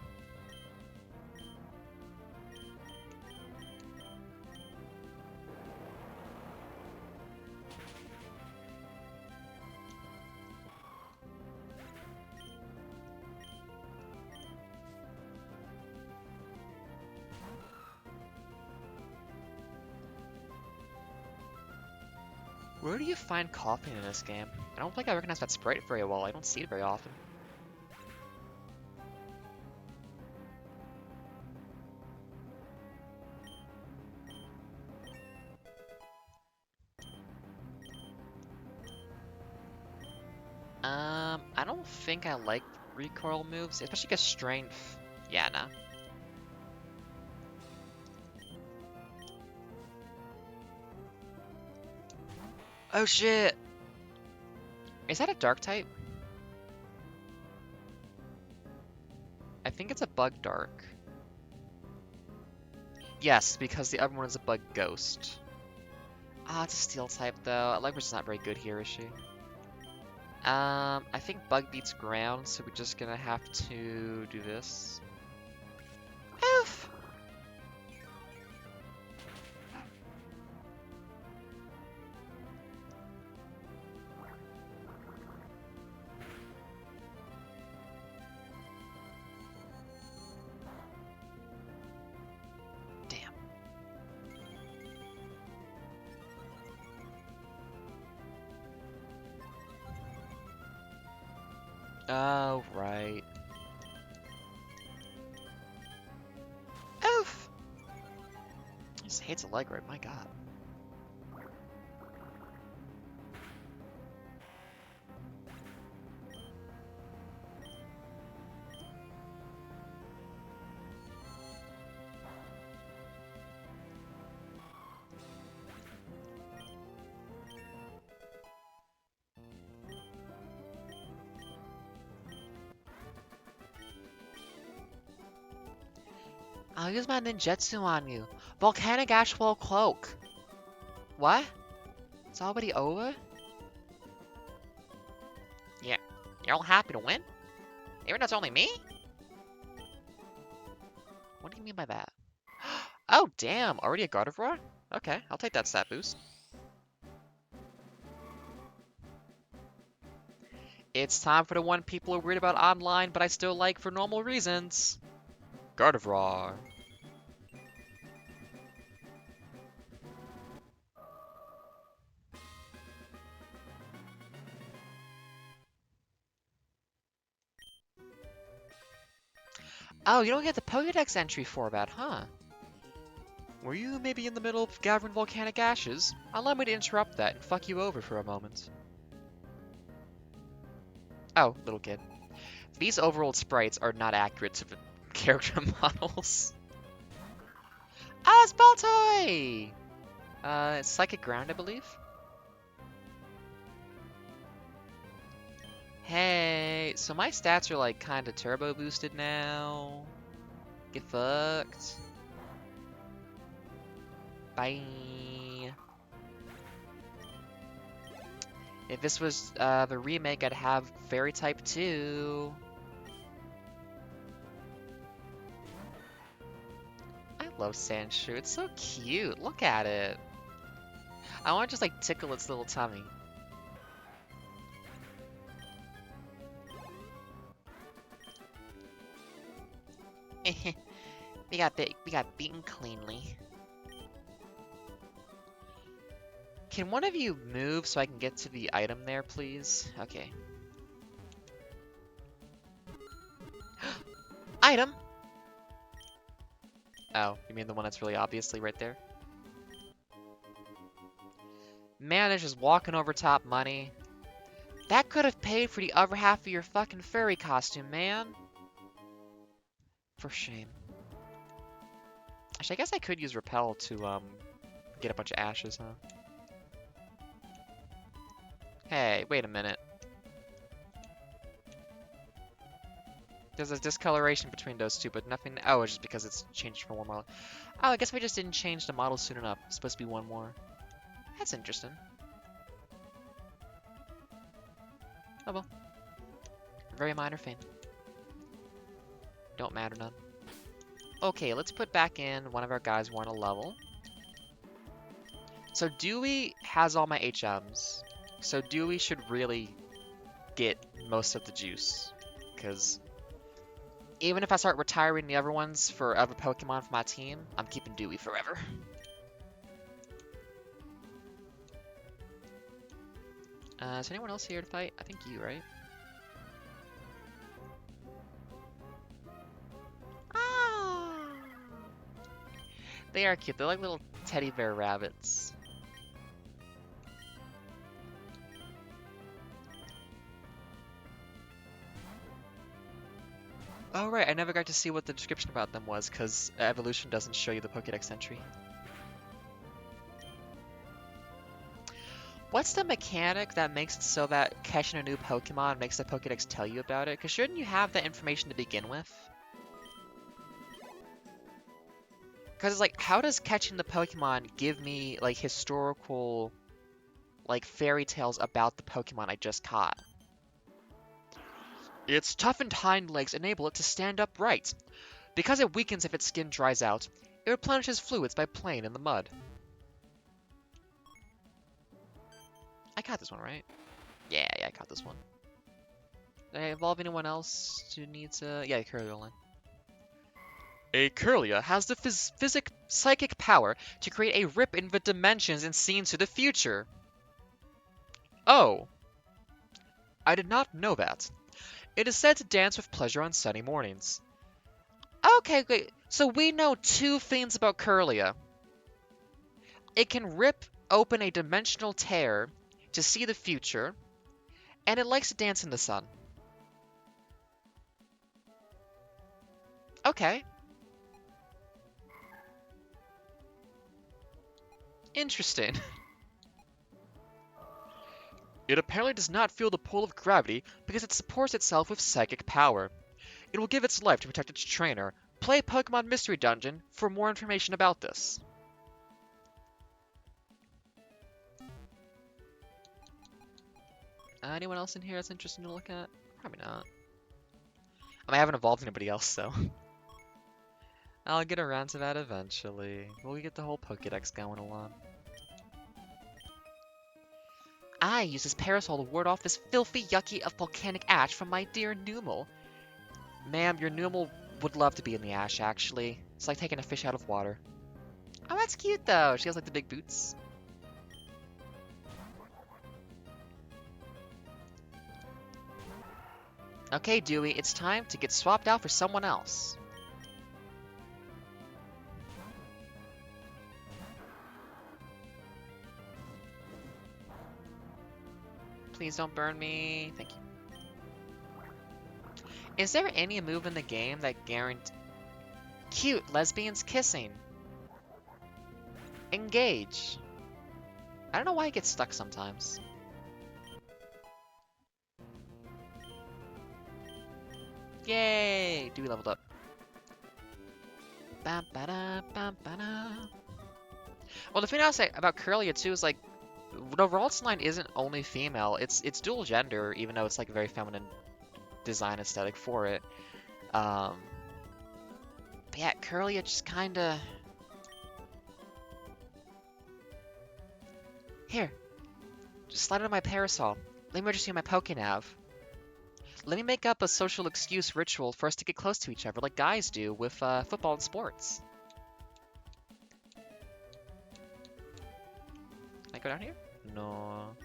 Where do you find coughing in this game? I don't think I recognize that sprite very well. I don't see it very often. I don't think I like recoil moves, especially because strength. Yeah, nah. Oh shit! Is that a dark type? I think it's a bug dark. Yes, because the other one is a bug ghost. Ah, it's a steel type though. Allegra's not very good here, is she? I think bug beats ground, so we're just gonna have to do this. Oof! Damn. Oh, right. Oof! He just hates Allegra, my god. I'll use my ninjutsu on you. Volcanic Ash Wall Cloak. What? It's already over? Yeah. You're all happy to win? Even though it's only me? What do you mean by that? Oh, damn. Already a Gardevoir? Okay, I'll take that stat boost. It's time for the one people are weird about online, but I still like for normal reasons. Gardevoir. Oh, you don't get the Pokédex entry for that, huh? Were you maybe in the middle of gathering volcanic ashes? Allow me to interrupt that and fuck you over for a moment. Oh, little kid. These overworld sprites are not accurate to the character models. Oh, it's Baltoy! It's Psychic Ground, I believe. Hey, so my stats are like kinda turbo boosted now. Get fucked. Bye. If this was the remake, I'd have Fairy type 2. I love Sandshrew. It's so cute. Look at it. I want to just like tickle its little tummy. we got beaten cleanly. Can one of you move so I can get to the item there, please? Okay. Item! Oh, you mean the one that's really obviously right there? Man, it's just walking over top money. That could have paid for the other half of your fucking fairy costume, man. For shame. Actually, I guess I could use Repel to, get a bunch of ashes, huh? Hey, wait a minute. There's a discoloration between those two, but nothing... Oh, it's just because it's changed from one model. Oh, I guess we just didn't change the model soon enough. It's supposed to be one more. That's interesting. Oh well. Very minor thing. Don't matter none. Okay, let's put back in one of our guys who are on a level. So Dewey has all my HMs. So Dewey should really get most of the juice. Because even if I start retiring the other ones for other Pokemon for my team, I'm keeping Dewey forever. Is anyone else here to fight? I think you, right? Ah! They are cute. They're like little teddy bear rabbits. Oh right, I never got to see what the description about them was, because Evolution doesn't show you the Pokédex entry. What's the mechanic that makes it so that catching a new Pokemon makes the Pokédex tell you about it? Because shouldn't you have that information to begin with? Because it's like, how does catching the Pokemon give me, like, historical, like, fairy tales about the Pokemon I just caught? Its toughened hind legs enable it to stand upright. Because it weakens if its skin dries out, it replenishes fluids by playing in the mud. I got this one, right? Yeah, I got this one. Did I evolve anyone else who needs a... Yeah, Curlia line. A Curlia has the psychic power to create a rip in the dimensions and see into the future. Oh. I did not know that. It is said to dance with pleasure on sunny mornings. Okay, great. So we know two things about Curlia. It can rip open a dimensional tear to see the future, and it likes to dance in the sun. Okay. Interesting. It apparently does not feel the pull of gravity because it supports itself with psychic power. It will give its life to protect its trainer. Play Pokemon Mystery Dungeon for more information about this. Anyone else in here that's interesting to look at? Probably not. I haven't evolved anybody else, so. I'll get around to that eventually. We'll get the whole Pokédex going along. I use this parasol to ward off this filthy yucky of volcanic ash from my dear Numel. Ma'am, your Numel would love to be in the ash, actually. It's like taking a fish out of water. Oh, that's cute, though. She has, like, the big boots. Okay, Dewey, it's time to get swapped out for someone else. Please don't burn me. Thank you. Is there any move in the game that guarantees... Cute, lesbians kissing. Engage. I don't know why it gets stuck sometimes. Yay! Dewey leveled up. Well, the thing I'll say about Curlia too is like, the Ralts line isn't only female. It's dual gender, even though it's like a very feminine design aesthetic for it. But yeah, Curlia just kind of. Here, just slide under my parasol. Let me register you my Pokénav. Let me make up a social excuse ritual for us to get close to each other, like guys do with football and sports. Can I go down here? No.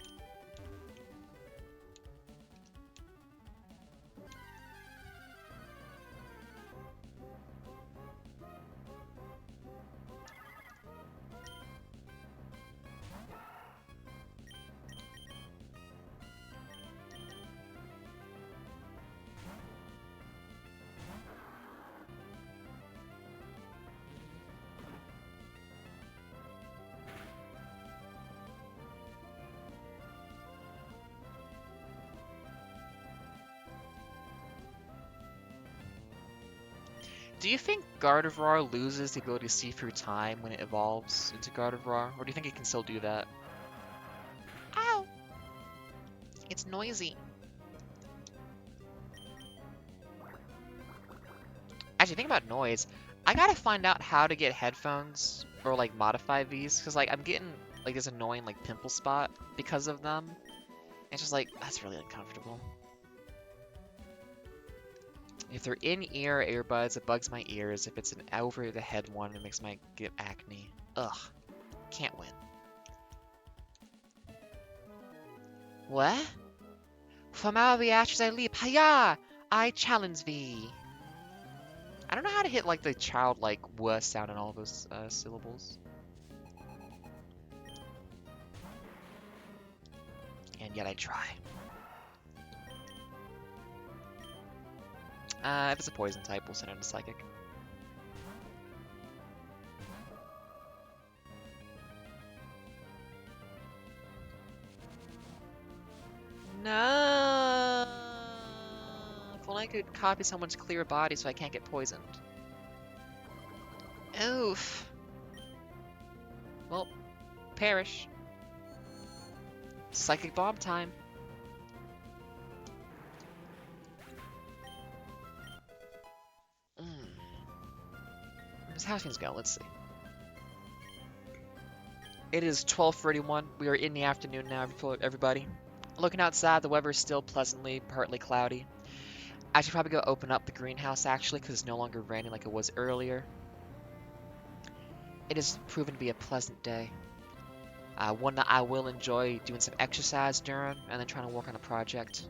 Do you think Gardevoir loses the ability to see through time when it evolves into Gardevoir? Or do you think it can still do that? Ow! It's noisy. Actually, think about noise. I gotta find out how to get headphones or like modify these, because like I'm getting like this annoying like pimple spot because of them. It's just like, that's really uncomfortable. If they're in-ear earbuds, it bugs my ears. If it's an over-the-head one, it makes my get acne. Ugh. Can't win. What? From out of the ashes I leap. Hiya! I challenge thee. I don't know how to hit like the childlike "wuh" sound in all those syllables. And yet I try. If it's a poison type, we'll send it to Psychic. No. If only I could copy someone's clear body so I can't get poisoned. Oof. Well, perish. Psychic bomb time. How's things going? Let's see. It is 12:31. We are in the afternoon now, everybody. Looking outside, the weather is still pleasantly, partly cloudy. I should probably go open up the greenhouse, actually, because it's no longer raining like it was earlier. It has proven to be a pleasant day. One that I will enjoy doing some exercise during, and then trying to work on a project.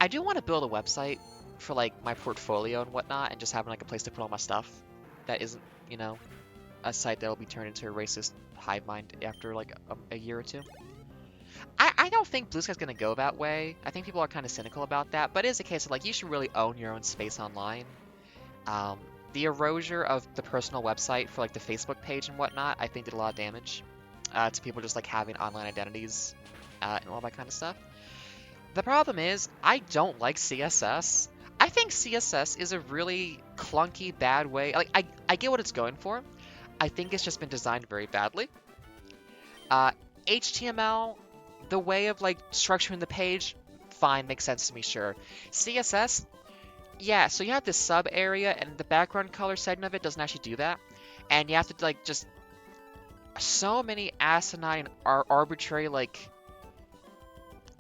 I do want to build a website for, like, my portfolio and whatnot, and just having, like, a place to put all my stuff. That isn't, you know, a site that will be turned into a racist hive mind after like a year or two. I don't think Blue Sky's gonna go that way. I think people are kind of cynical about that, but it is a case of like you should really own your own space online. The erasure of the personal website for like the Facebook page and whatnot, I think did a lot of damage to people just like having online identities and all that kind of stuff. The problem is I don't like CSS. I think CSS is a really clunky, bad way. Like, I get what it's going for. I think it's just been designed very badly. HTML, the way of, like, structuring the page, fine, makes sense to me, sure. CSS, Yeah, so you have this sub area, and the background color setting of it doesn't actually do that. And you have to, like, just so many asinine, arbitrary, like,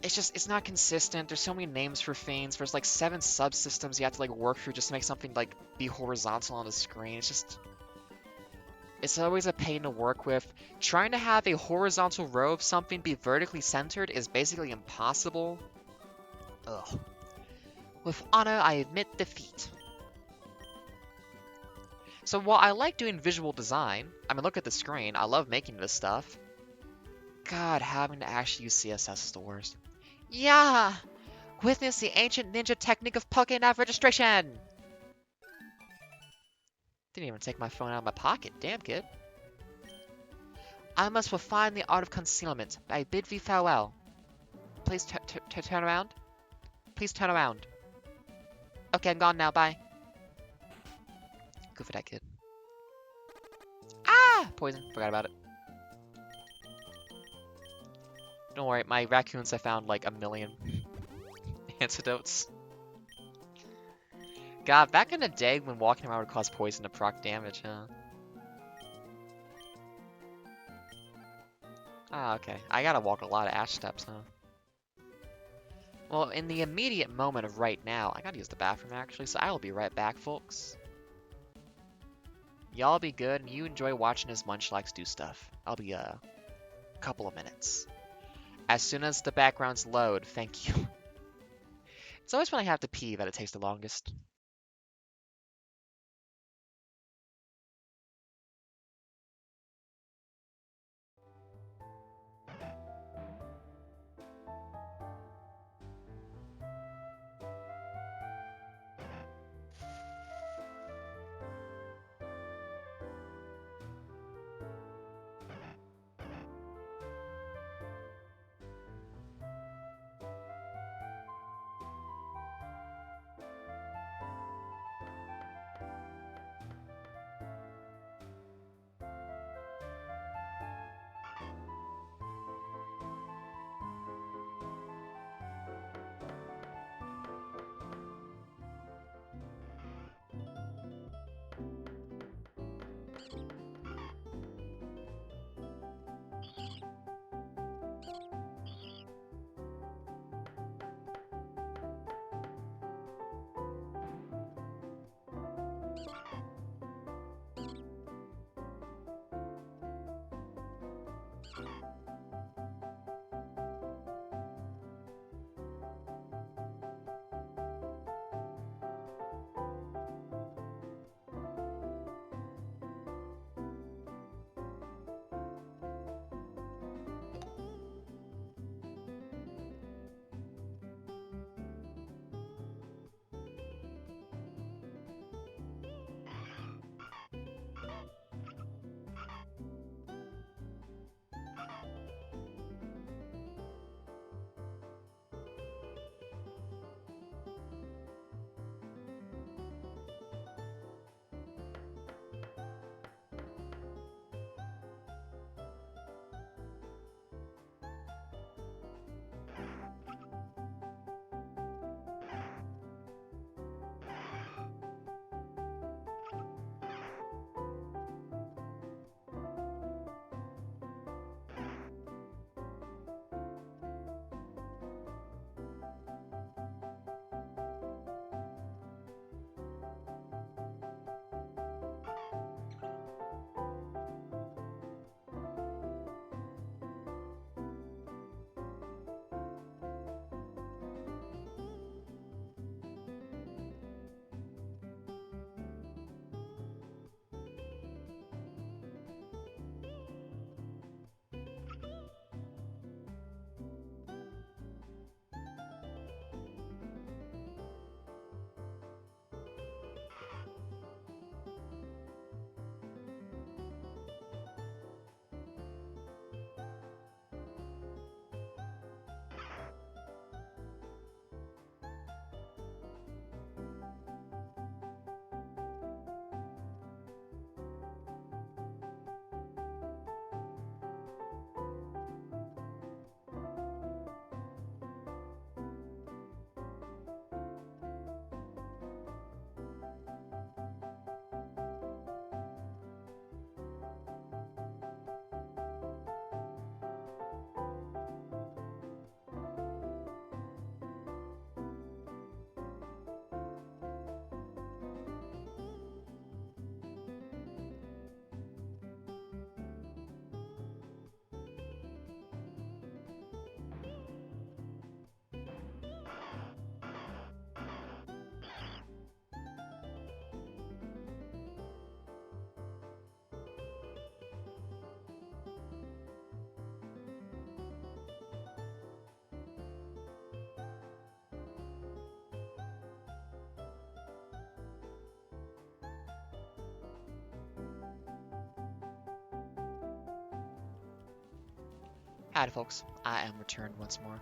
it's not consistent. There's so many names for things. There's like 7 subsystems you have to like work through just to make something like be horizontal on the screen. It's always a pain to work with. Trying to have a horizontal row of something be vertically centered is basically impossible. Ugh. With honor, I admit defeat. So while I like doing visual design, I mean, look at the screen. I love making this stuff. God, having to actually use CSS is the worst. Yeah! Witness the ancient ninja technique of PKMN registration! Didn't even take my phone out of my pocket. Damn, kid. I must refine the art of concealment. I bid thee farewell. Please turn around. Please turn around. Okay, I'm gone now. Bye. Good for that kid. Ah! Poison. Forgot about it. Don't worry, my raccoons have found like a million antidotes. God, back in the day when walking around would cause poison to proc damage, huh? Ah, okay. I gotta walk a lot of ash steps, huh? Well, in the immediate moment of right now, I gotta use the bathroom actually, so I will be right back, folks. Y'all be good, and you enjoy watching as Munchlax do stuff. I'll be a couple of minutes. As soon as the backgrounds load, thank you. It's always when I have to pee that it takes the longest. Howdy folks, I am returned once more.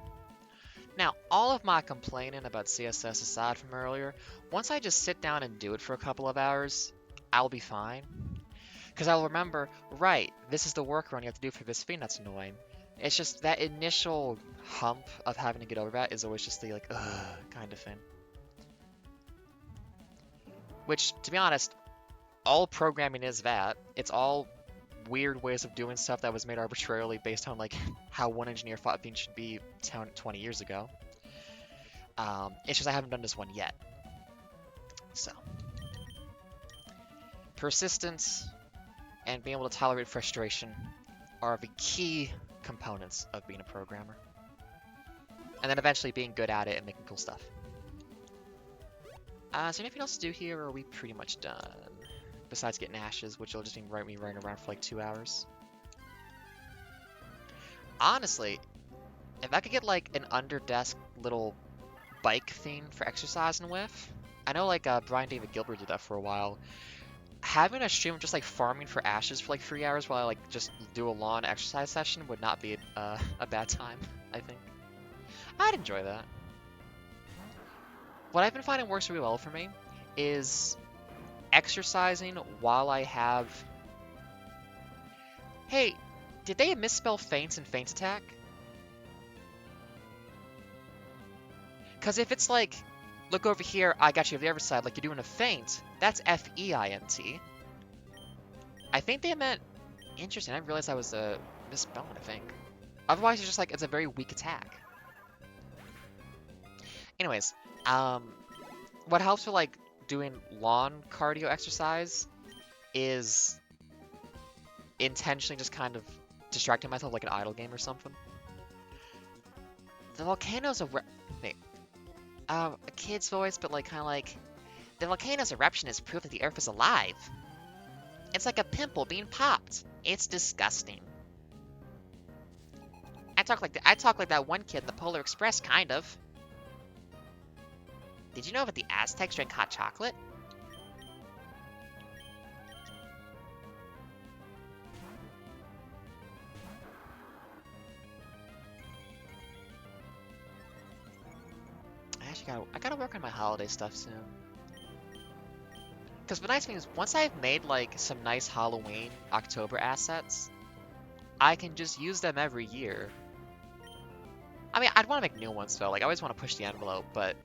Now, all of my complaining about CSS aside from earlier, once I just sit down and do it for a couple of hours, I'll be fine. Because I'll remember, right, this is the workaround you have to do for this thing that's annoying. It's just that initial hump of having to get over that is always just the like, ugh, kind of thing. Which, to be honest, all programming is that. It's all weird ways of doing stuff that was made arbitrarily based on like how one engineer thought things should be 20 years ago. It's just I haven't done this one yet. So, persistence and being able to tolerate frustration are the key components of being a programmer. And then eventually being good at it and making cool stuff. Is there anything else to do here, or are we pretty much done? Besides getting ashes, which will just mean me running around for like 2 hours. Honestly, if I could get like an under-desk little bike thing for exercising with, I know like Brian David Gilbert did that for a while. Having a stream of just like farming for ashes for like 3 hours while I like just do a lawn exercise session would not be a bad time, I think. I'd enjoy that. What I've been finding works really well for me is exercising while I have... Hey, did they misspell feints and feint attack? Because if it's like, look over here, I got you on the other side, like you're doing a feint, that's F-E-I-N-T. I think they meant... Interesting, I didn't realize I was misspelling, I think. Otherwise, it's just like, it's a very weak attack. Anyways, what helps with like doing lawn cardio exercise is intentionally just kind of distracting myself like an idle game or something. The volcano's a kid's voice, but like kind of like the volcano's eruption is proof that the Earth is alive. It's like a pimple being popped. It's disgusting. I talk like that one kid in the Polar Express, kind of. Did you know that the Aztecs drank hot chocolate? I gotta work on my holiday stuff soon. Because the nice thing is, once I've made like some nice Halloween October assets, I can just use them every year. I mean, I'd want to make new ones though. Like I always want to push the envelope, but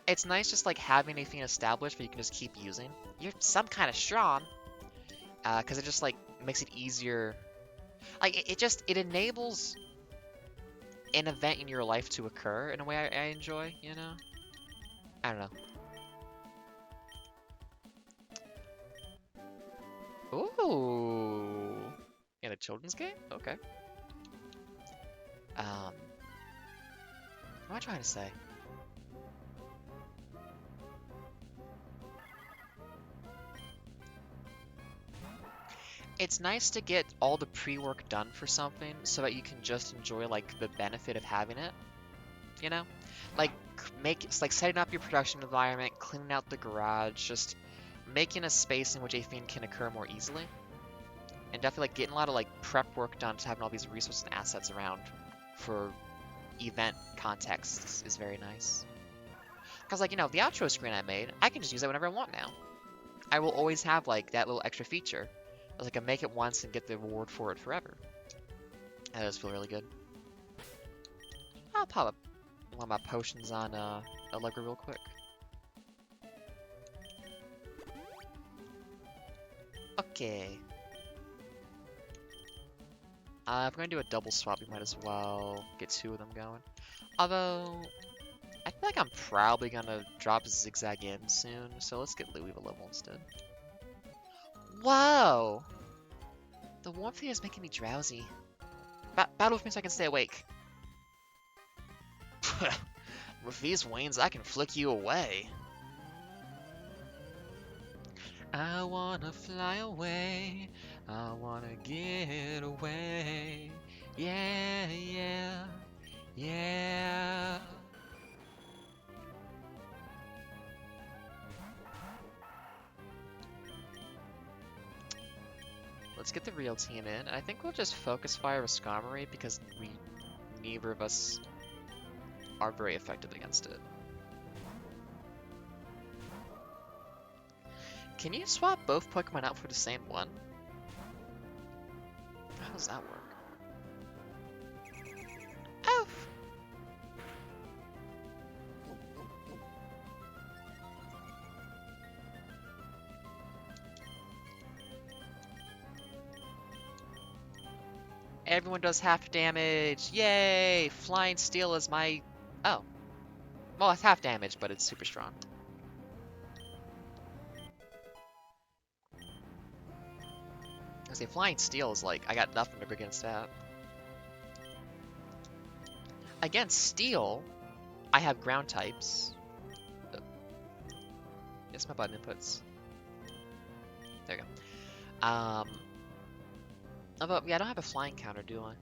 it's nice just like having anything established that you can just keep using. You're some kind of strong, because it just like makes it easier. Like it enables an event in your life to occur in a way I enjoy, you know? I don't know. Ooh. In a children's game? Okay. What am I trying to say? It's nice to get all the pre-work done for something so that you can just enjoy like the benefit of having it, you know? Like like setting up your production environment, cleaning out the garage, just making a space in which a thing can occur more easily. And definitely like getting a lot of like prep work done to having all these resources and assets around for event contexts is very nice. Because like, you know, the outro screen I made, I can just use that whenever I want now. I will always have like that little extra feature. I can make it once and get the reward for it forever. That does feel really good. I'll pop up one of my potions on Allegra real quick. Okay. If we're gonna do a double swap, we might as well get 2 of them going. Although, I feel like I'm probably gonna drop Zigzag in soon, so let's get Louis the level instead. Whoa! The warmth here is making me drowsy. Battle with me so I can stay awake. With these wings, I can flick you away. I wanna fly away. I wanna get away. Yeah, yeah, yeah. let's get the real team in. I think we'll just focus fire with Skarmory because neither of us are very effective against it. Can you swap both Pokemon out for the same one? How does that work? Oh! Everyone does half damage. Yay! Flying Steel is my... Oh. Well, it's half damage, but it's super strong. I say Flying Steel is like, I got nothing to go against that. Against Steel, I have ground types. Yes, my button inputs. There you go. Although, yeah, I don't have a flying counter, do I?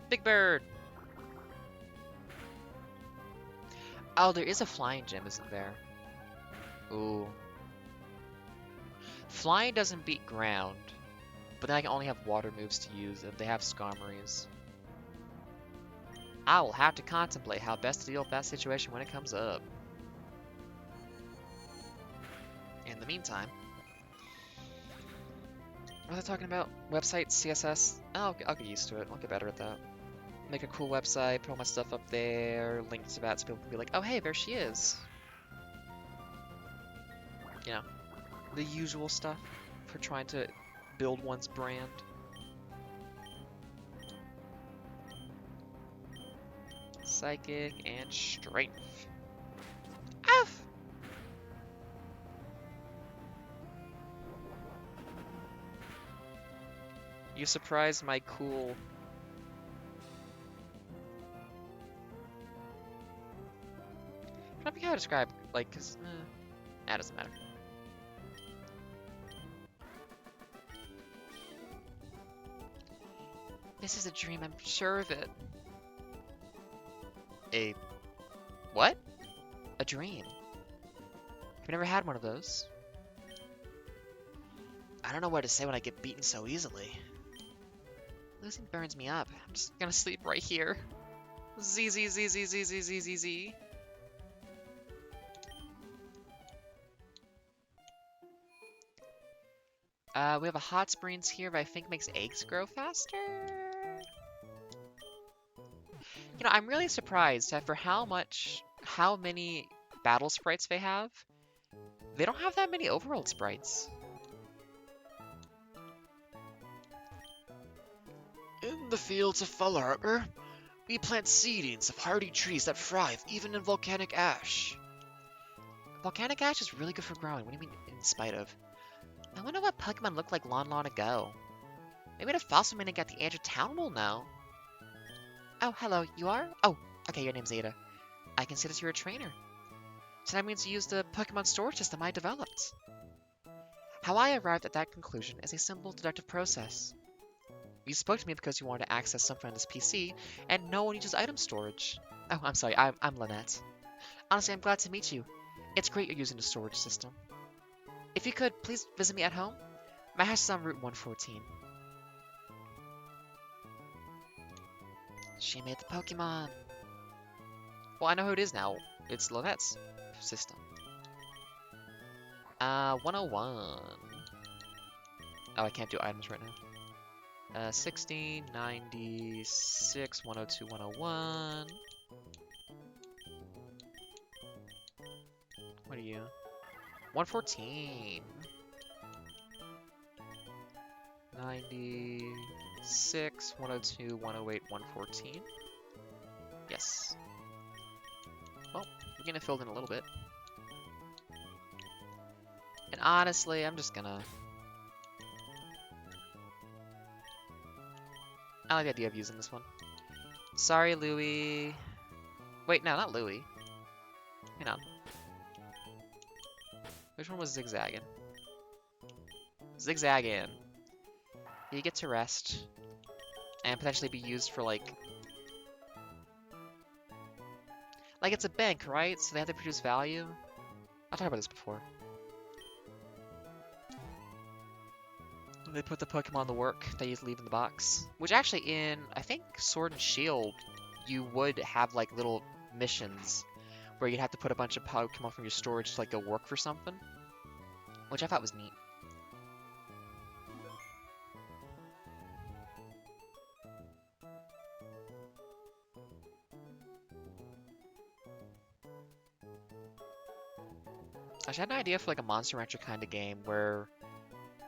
Big Bird! Oh, there is a flying gym, isn't there? Ooh. Flying doesn't beat ground, but then I can only have water moves to use if they have Skarmories. I will have to contemplate how best to deal with that situation when it comes up. In the meantime, what are they talking about? Website, CSS? Oh, I'll get used to it. I'll get better at that. Make a cool website, put all my stuff up there, link to that so people can be like, oh hey, there she is. You know, the usual stuff for trying to build one's brand. Psychic and strength. Ow! You surprised my cool... I'm trying to think how to describe, like, cause, that doesn't matter. This is a dream, I'm sure of it. A... what? A dream. I've never had one of those. I don't know what to say when I get beaten so easily. Losing burns me up. I'm just gonna sleep right here. Z Z Z Z Z Z Z Z Z. We have a hot springs here that I think makes eggs grow faster. You know, I'm really surprised that for how many battle sprites they don't have that many overworld sprites. In the fields of Fall Harbor, we plant seedlings of hardy trees that thrive even in volcanic ash. Volcanic ash is really good for growing. What do you mean, in spite of? I wonder what Pokemon looked like long ago. Maybe the fossil minute at the edge of town will know. Oh, hello, you are? Oh, okay, your name's Ada. I consider you're a trainer. So that means you use the Pokemon storage system I developed. How I arrived at that conclusion is a simple deductive process. You spoke to me because you wanted to access something on this PC, and no one uses item storage. Oh, I'm sorry, I'm Lynette. Honestly, I'm glad to meet you. It's great you're using the storage system. If you could, please visit me at home. My house is on Route 114. She made the Pokemon. Well, I know who it is now. It's Lynette's system. 101. Oh, I can't do items right now. 16, 96, 102, 101. What are you? 114. 96, 102, 108, 114. Yes. Well, we're gonna fill in a little bit. And honestly, I'm just gonna... I like the idea of using this one. Sorry, Louie. Wait, no, not Louie. Hang on. Which one was zigzagging? Zigzagging. You get to rest. And potentially be used for, like... Like, it's a bank, right? So they have to produce value? I'll talk about this before. They put the Pokemon to work that you leave in the box. Which actually in, I think, Sword and Shield, you would have like little missions where you'd have to put a bunch of Pokemon from your storage to like go work for something. Which I thought was neat. Actually, I had an idea for like a Monster Rancher kind of game where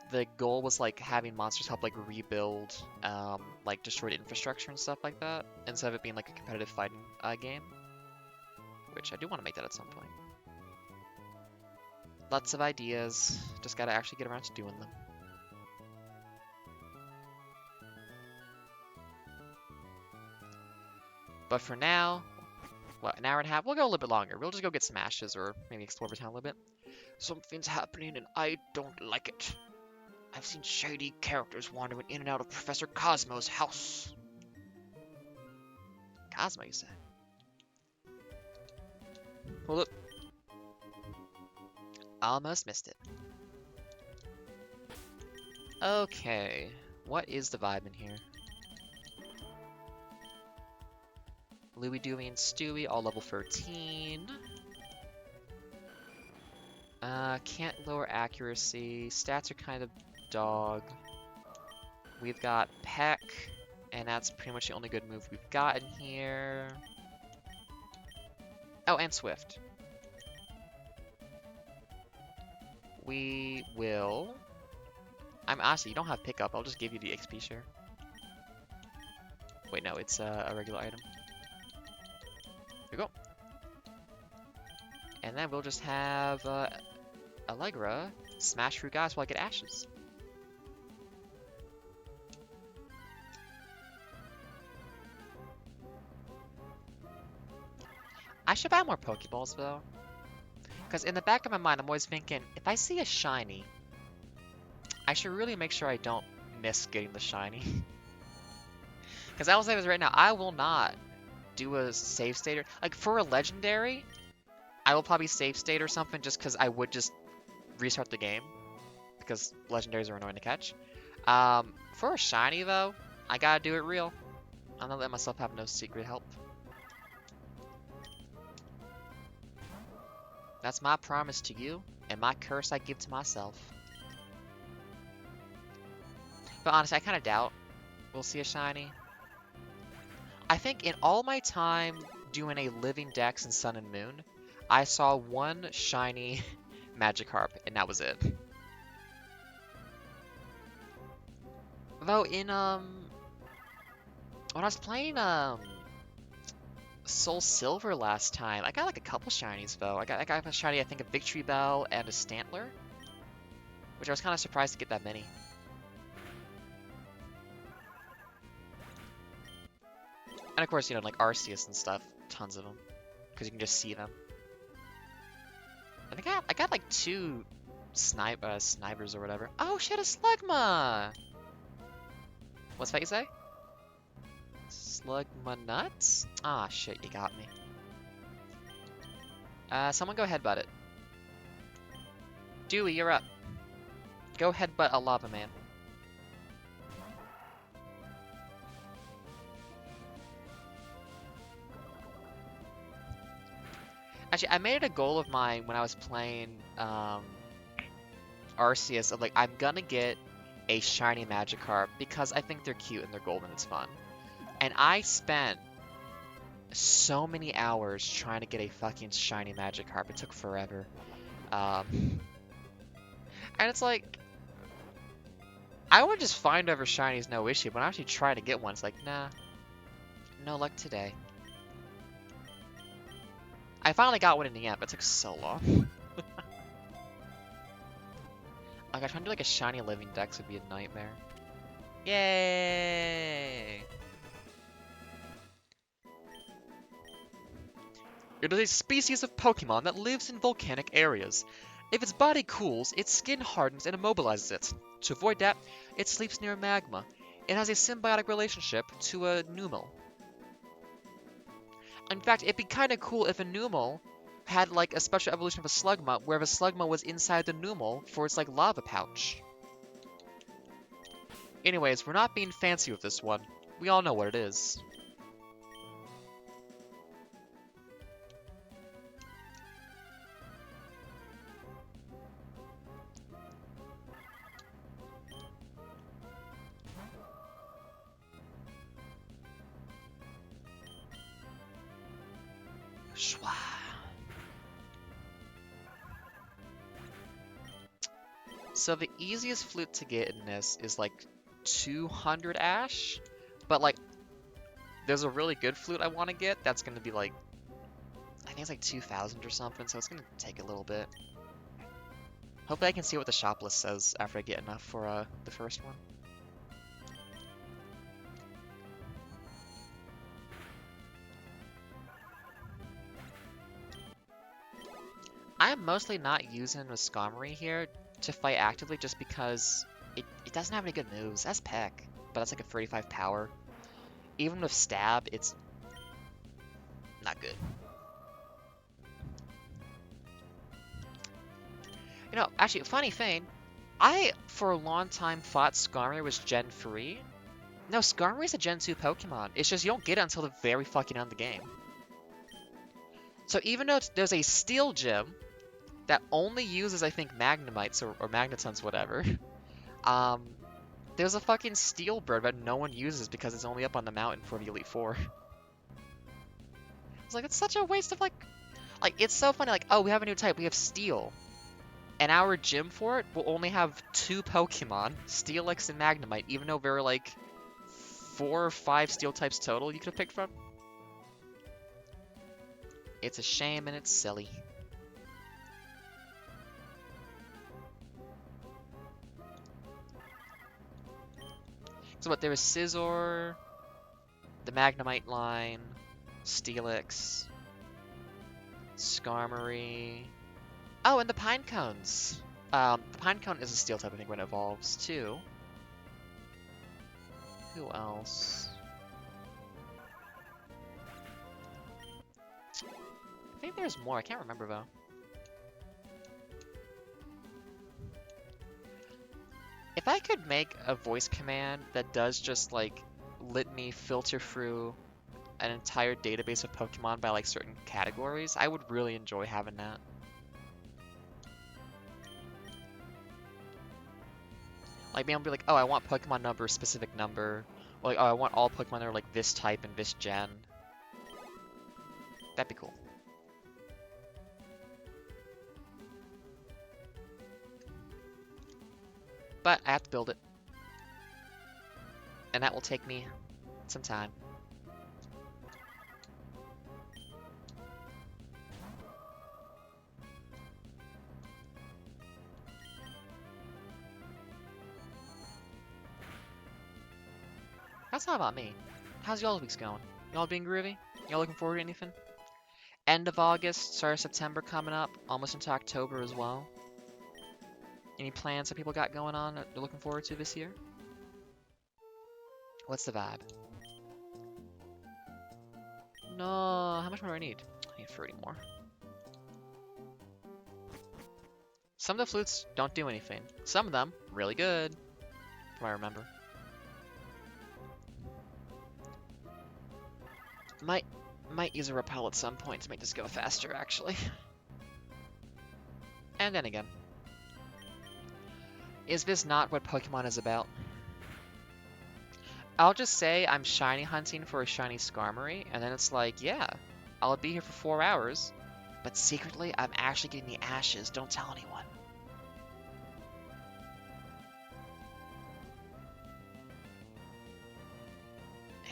the goal was like having monsters help like rebuild like destroyed infrastructure and stuff like that, instead of it being like a competitive fighting game. Which I do want to make that at some point. Lots of ideas, just gotta actually get around to doing them. But for now, what, an hour and a half? We'll go a little bit longer. We'll just go get some ashes or maybe explore the town a little bit. Something's happening and I don't like it. I've seen shady characters wandering in and out of Professor Cosmo's house. Cosmo, you said? Hold up. Almost missed it. Okay. What is the vibe in here? Louie, Dewey, and Stewie, all level 13. Can't lower accuracy. Stats are kind of dog. We've got Peck, and that's pretty much the only good move we've got in here. Oh, and Swift. We will... honestly, you don't have pickup. I'll just give you the XP share. Wait, no, it's a regular item. Here we go. And then we'll just have Allegra smash through guys while I get ashes. I should buy more Pokeballs, though. Because in the back of my mind, I'm always thinking, if I see a shiny, I should really make sure I don't miss getting the shiny. Because I will say this right now, I will not do a save state. Like, for a legendary, I will probably save state or something just because I would just restart the game. Because legendaries are annoying to catch. For a shiny, though, I gotta do it real. I'm gonna let myself have no secret help. That's my promise to you, and my curse I give to myself. But honestly, I kind of doubt we'll see a shiny. I think in all my time doing a living dex in Sun and Moon, I saw one shiny Magikarp, and that was it. Though in, when I was playing, Soul Silver last time, I got like a couple shinies though. I got a shiny, I think, a Victory Bell and a Stantler, which I was kind of surprised to get that many. And of course, you know, like Arceus and stuff, tons of them, because you can just see them. I think I got like 2 snipers or whatever. Oh shit, a Slugma! What's that you say? Slugma nuts? Ah, shit, you got me. Someone go headbutt it. Dewey, you're up. Go headbutt a lava man. Actually, I made it a goal of mine when I was playing Arceus of like, I'm gonna get a shiny Magikarp because I think they're cute and they're golden, it's fun. And I spent so many hours trying to get a fucking shiny Magikarp. It took forever. And it's like, I would just find over shinies no issue, but when I actually try to get one, it's like, nah, no luck today. I finally got one in the end, but it took so long. Like, trying to do like a shiny living dex would be a nightmare. Yay! It is a species of Pokemon that lives in volcanic areas. If its body cools, its skin hardens and immobilizes it. To avoid that, it sleeps near magma. It has a symbiotic relationship to a Numel. In fact, it'd be kind of cool if a Numel had like a special evolution of a Slugma, where the Slugma was inside the Numel for its like lava pouch. Anyways, we're not being fancy with this one. We all know what it is. Shwa. So the easiest flute to get in this is like 200 ash, but like there's a really good flute I want to get that's going to be like, I think it's like 2,000 or something, so it's going to take a little bit. Hopefully I can see what the shop list says after I get enough for the first one. I am mostly not using a Skarmory here to fight actively just because it doesn't have any good moves. That's Peck, but that's like a 35 power. Even with Stab, it's not good. You know, actually, funny thing, I, for a long time, thought Skarmory was Gen 3. No, Skarmory's a Gen 2 Pokemon. It's just you don't get it until the very fucking end of the game. So even though there's a Steel Gym that only uses, I think, Magnemites or Magnetons, whatever, there's a fucking Steel Bird that no one uses because it's only up on the mountain for the Elite Four. It's like, it's such a waste of, like, it's so funny, like, oh, we have a new type, we have Steel. And our gym for it will only have 2 Pokemon, Steelix and Magnemite, even though there are, like, 4 or 5 Steel types total you could have picked from. It's a shame and it's silly. So what, there was Scizor, the Magnemite line, Steelix, Skarmory. Oh, and the Pine Cones. The Pine Cone is a Steel type, I think, when it evolves, too. Who else? I think there's more. I can't remember, though. If I could make a voice command that does just, like, let me filter through an entire database of Pokemon by, like, certain categories, I would really enjoy having that. Like, being able to be like, oh, I want Pokemon number, specific number. Or like, oh, I want all Pokemon that are, like, this type and this gen. That'd be cool. But I have to build it. And that will take me some time. That's not about me. How's y'all's weeks going? Y'all being groovy? Y'all looking forward to anything? End of August, start of September coming up, almost into October as well. Any plans that people got going on that they're looking forward to this year? What's the vibe? No, how much more do I need? I need 30 more. Some of the flutes don't do anything. Some of them, really good, if I remember. Might use a repel at some point to make this go faster, actually. And then again. Is this not what Pokemon is about? I'll just say I'm shiny hunting for a shiny Skarmory, and then it's like, yeah, I'll be here for 4 hours, but secretly I'm actually getting the ashes, don't tell anyone.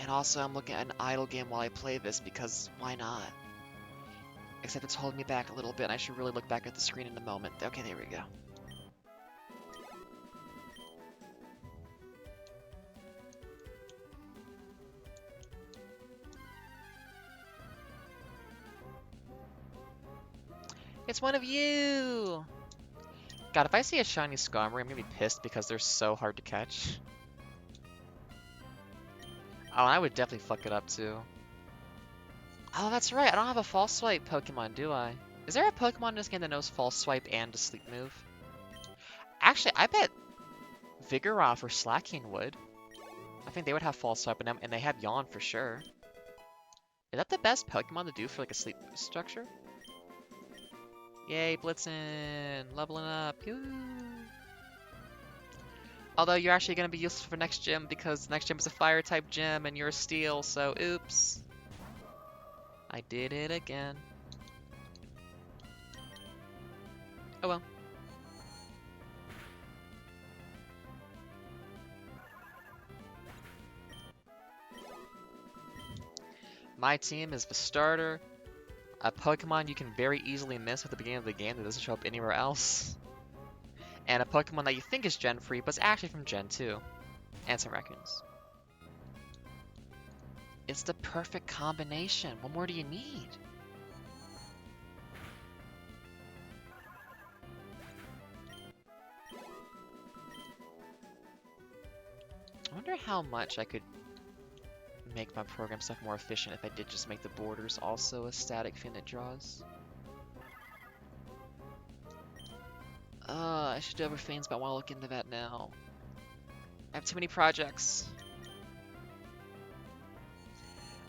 And also I'm looking at an idle game while I play this, because why not? Except it's holding me back a little bit, and I should really look back at the screen in a moment. Okay, there we go. It's one of you! God, if I see a shiny Skarmory, I'm gonna be pissed because they're so hard to catch. Oh, I would definitely fuck it up too. Oh, that's right, I don't have a False Swipe Pokemon, do I? Is there a Pokemon in this game that knows False Swipe and a Sleep move? Actually, I bet Vigoroth or Slaking would. I think they would have false up in them, and they have Yawn for sure. Is that the best Pokemon to do for like a sleep structure? Yay, Blitzen! Leveling up! Yoo! Although you're actually going to be useful for next gym because next gym is a fire type gym and you're a steel, so oops. I did it again. Oh well. My team is the starter, a Pokemon you can very easily miss at the beginning of the game that doesn't show up anywhere else, and a Pokemon that you think is Gen 3 but is actually from Gen 2, and some raccoons. It's the perfect combination. What more do you need? I wonder how much I could make my program stuff more efficient if I did just make the borders also a static fin it draws. I should do other things, but I want to look into that now. I have too many projects.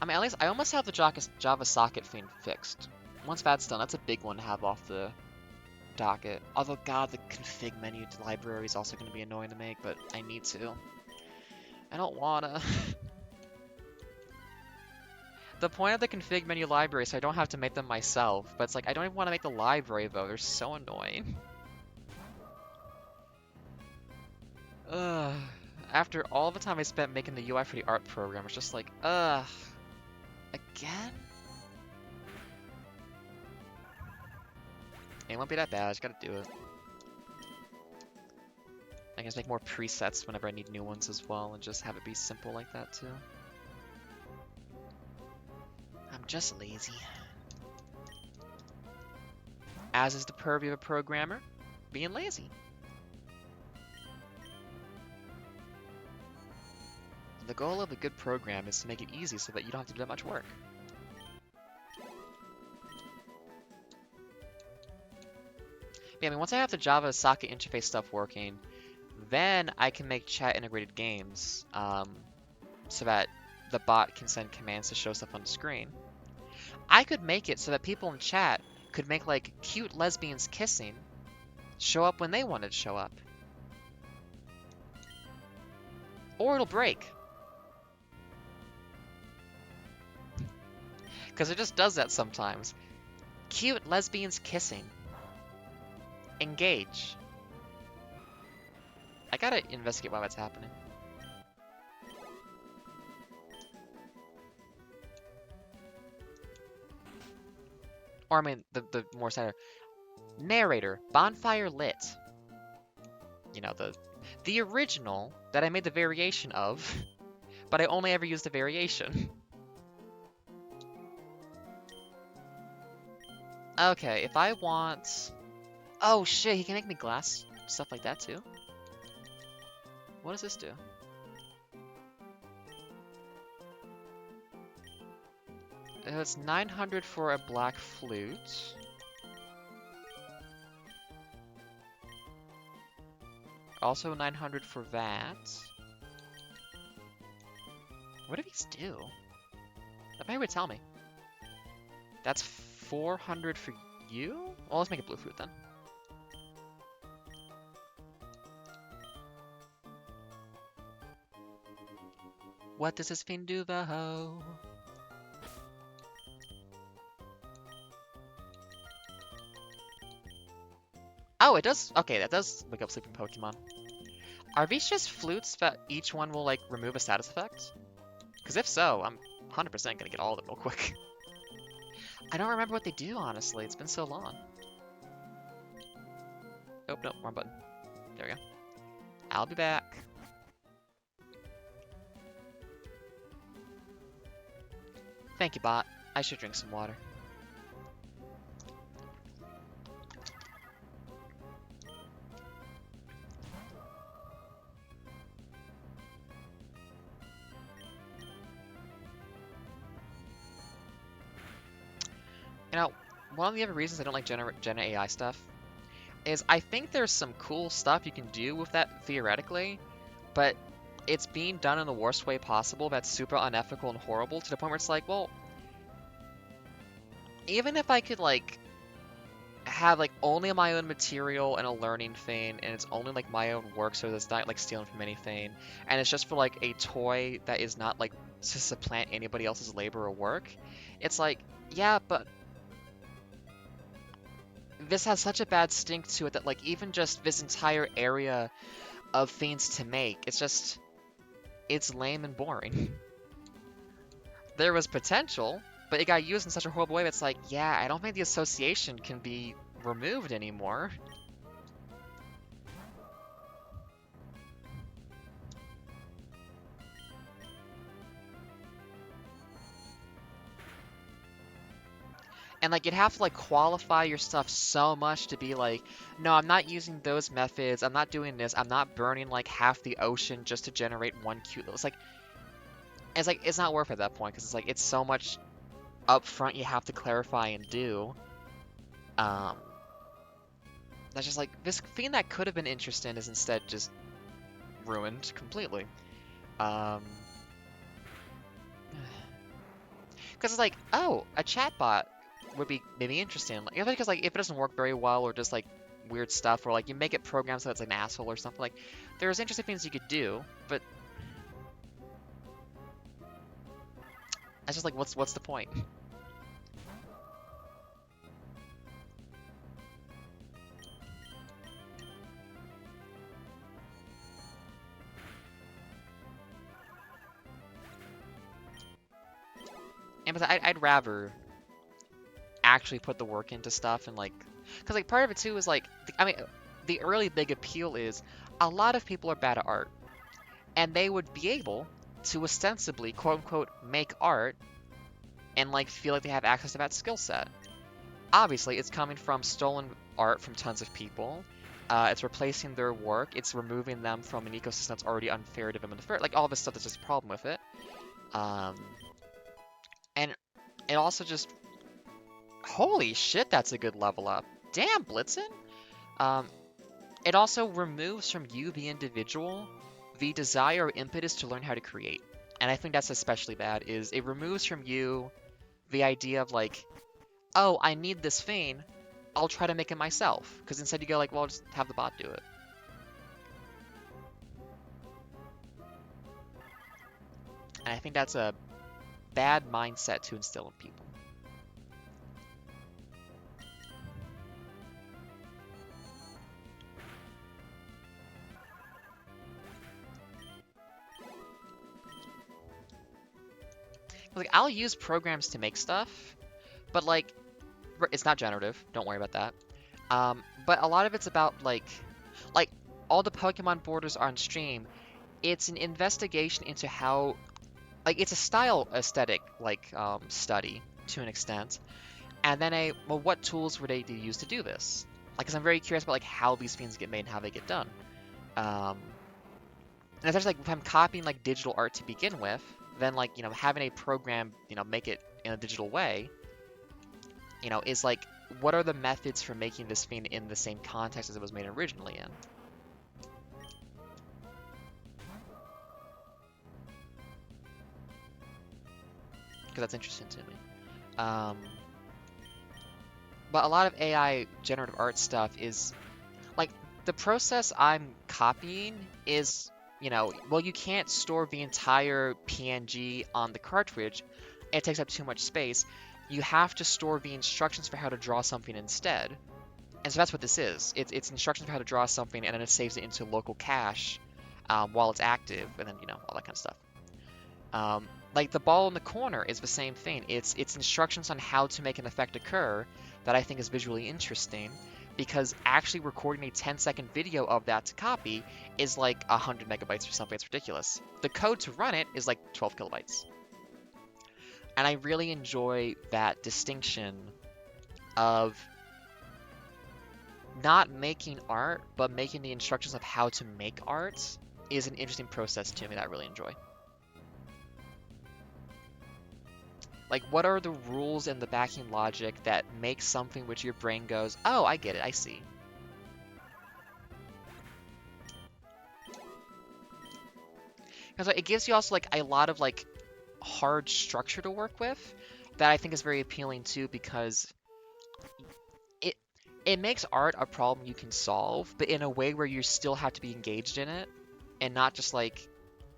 I mean, at least I almost have the Java socket thing fixed. Once that's done, that's a big one to have off the docket. Although, God, the config menu library is also going to be annoying to make, but I need to. I don't wanna. The point of the config menu library is so I don't have to make them myself, but it's like, I don't even want to make the library, though. They're so annoying. Ugh. After all the time I spent making the UI for the art program, it's just like, ugh. Again? It won't be that bad, I just gotta do it. I can just make more presets whenever I need new ones as well, and just have it be simple like that too. I'm just lazy. As is the purview of a programmer, being lazy. The goal of a good program is to make it easy so that you don't have to do that much work. Yeah, I mean, once I have the Java socket interface stuff working, then I can make chat integrated games so that the bot can send commands to show stuff on the screen. I could make it so that people in chat could make like cute lesbians kissing show up when they wanted to show up. Or it'll break. Because it just does that sometimes. Cute lesbians kissing. Engage. I gotta investigate why that's happening. Or I mean, the more center. Narrator, bonfire lit. You know, the original that I made the variation of, but I only ever used the variation. Okay, if I want... Oh shit, he can make me glass stuff like that too? What does this do? It's 900 for a black flute. Also 900 for that. What do these do? That probably would tell me. That's 400 for you? Well, let's make a blue flute then. What does this thing do, though? Oh, it does. Okay, that does wake up sleeping Pokemon. Are these just flutes that each one will, like, remove a status effect? Because if so, I'm 100% gonna get all of them real quick. I don't remember what they do, honestly. It's been so long. Oh, no, wrong button. There we go. I'll be back. Thank you, bot. I should drink some water. You know, one of the other reasons I don't like Gen AI stuff, is I think there's some cool stuff you can do with that theoretically, but it's being done in the worst way possible that's super unethical and horrible to the point where it's like, well, even if I could like have like only my own material and a learning thing, and it's only like my own work, so it's not like stealing from anything, and it's just for like a toy that is not like to supplant anybody else's labor or work, it's like, yeah, but this has such a bad stink to it that like even just this entire area of things to make, it's lame and boring. There was potential, but it got used in such a horrible way that's like, yeah, I don't think the association can be removed anymore. And like you'd have to like qualify your stuff so much to be like, no, I'm not using those methods, I'm not doing this, I'm not burning like half the ocean just to generate one cute little. It's like it's not worth it at that point because it's like it's so much up front you have to clarify and do. Um, that's just like this thing that could have been interesting is instead just ruined completely. Um, because it's like, oh, a chatbot would be maybe interesting. Like, because like if it doesn't work very well or just like weird stuff, or like you make it programmed so it's like an asshole or something, like there's interesting things you could do, but it's just like what's the point? And I'd rather actually put the work into stuff and like, because like part of it too is like, I mean, the early big appeal is a lot of people are bad at art, and they would be able to ostensibly quote unquote make art and like feel like they have access to that skill set. Obviously, it's coming from stolen art from tons of people. It's replacing their work. It's removing them from an ecosystem that's already unfair to them in the first. Like all this stuff, that's just a problem with it. Um, and it also just, holy shit, that's a good level up. Damn, Blitzen. Um, it also removes from you, the individual, the desire or impetus to learn how to create. And I think that's especially bad. Is it removes from you the idea of like, oh, I need this thing, I'll try to make it myself. Because instead you go like, well, I'll just have the bot do it. And I think that's a bad mindset to instill in people. Like, I'll use programs to make stuff, but like, it's not generative. Don't worry about that. But a lot of it's about like all the Pokemon borders on stream. It's an investigation into how, like, it's a style aesthetic like study to an extent, and then well, what tools were they to use to do this? Like, 'cause I'm very curious about like how these things get made and how they get done. Um, and especially like if I'm copying like digital art to begin with, then like having a program make it in a digital way, is like, what are the methods for making this thing in the same context as it was made originally in? Because that's interesting to me. Um, but a lot of AI generative art stuff is like, the process I'm copying is, well, you can't store the entire PNG on the cartridge. It takes up too much space. You have to store the instructions for how to draw something instead. And so that's what this is. It's instructions for how to draw something, and then it saves it into local cache while it's active, and then, all that kind of stuff. Like the ball in the corner is the same thing. It's instructions on how to make an effect occur that I think is visually interesting, because actually recording a 10-second video of that to copy is like 100 megabytes or something. It's ridiculous. The code to run it is like 12 kilobytes. And I really enjoy that distinction of not making art, but making the instructions of how to make art is an interesting process to me that I really enjoy. Like, what are the rules and the backing logic that make something which your brain goes, oh, I get it, I see. Because it gives you also like a lot of like hard structure to work with that I think is very appealing too, because it it makes art a problem you can solve, but in a way where you still have to be engaged in it and not just like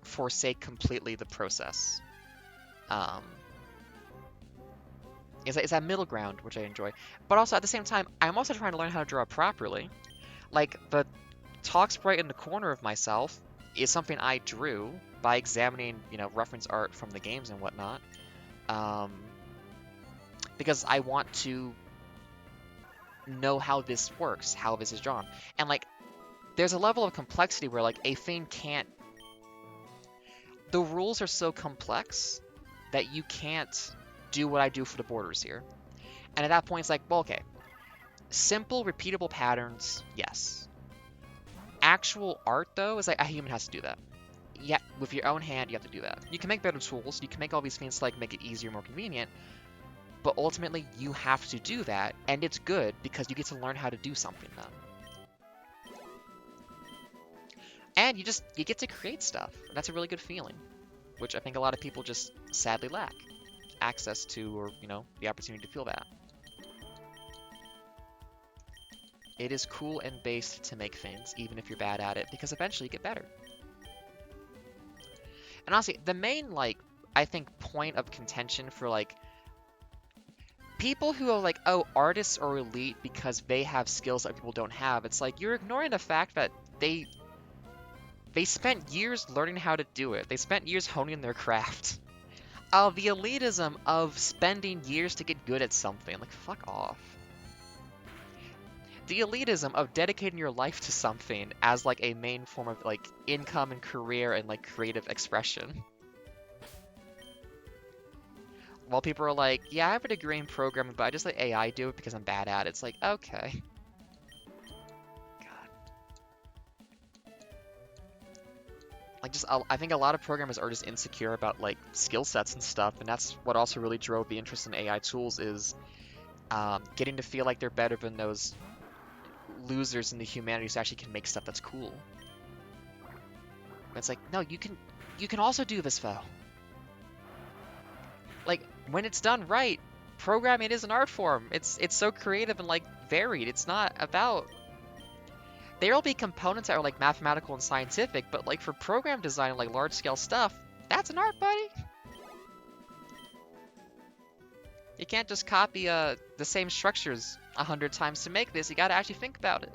forsake completely the process. Um, it's that middle ground which I enjoy, but also at the same time I'm also trying to learn how to draw properly. Like the talk sprite in the corner of myself is something I drew by examining, reference art from the games and whatnot. Um, because I want to know how this works, how this is drawn. And like there's a level of complexity where like a thing can't, the rules are so complex that you can't do what I do for the borders here. And at that point it's like, well, okay, simple repeatable patterns, yes. Actual art though is like a human has to do that. Yeah, with your own hand you have to do that. You can make better tools, you can make all these things to like make it easier, more convenient, but ultimately you have to do that, and it's good because you get to learn how to do something then. And you get to create stuff. And that's a really good feeling, which I think a lot of people just sadly lack access to, or the opportunity to feel that. It is cool and based to make things, even if you're bad at it, because eventually you get better. And honestly, the main I think point of contention for people who are like, oh, artists are elite because they have skills that people don't have, it's like you're ignoring the fact that they spent years learning how to do it. They spent years honing their craft. The elitism of spending years to get good at something. Like, fuck off. The elitism of dedicating your life to something as like a main form of like income and career and like creative expression. While people are like, yeah, I have a degree in programming, but I just let AI do it because I'm bad at it. It's like, okay. Like, I think a lot of programmers are just insecure about like skill sets and stuff, and that's what also really drove the interest in AI tools is getting to feel like they're better than those losers in the humanities who actually can make stuff that's cool. But it's like, no, you can also do this though. Like, when it's done right, programming is an art form. It's so creative and like varied. It's not about, there'll be components that are like mathematical and scientific, but like for program design and like large scale stuff, that's an art, buddy. You can't just copy the same structures 100 times to make this. You gotta actually think about it.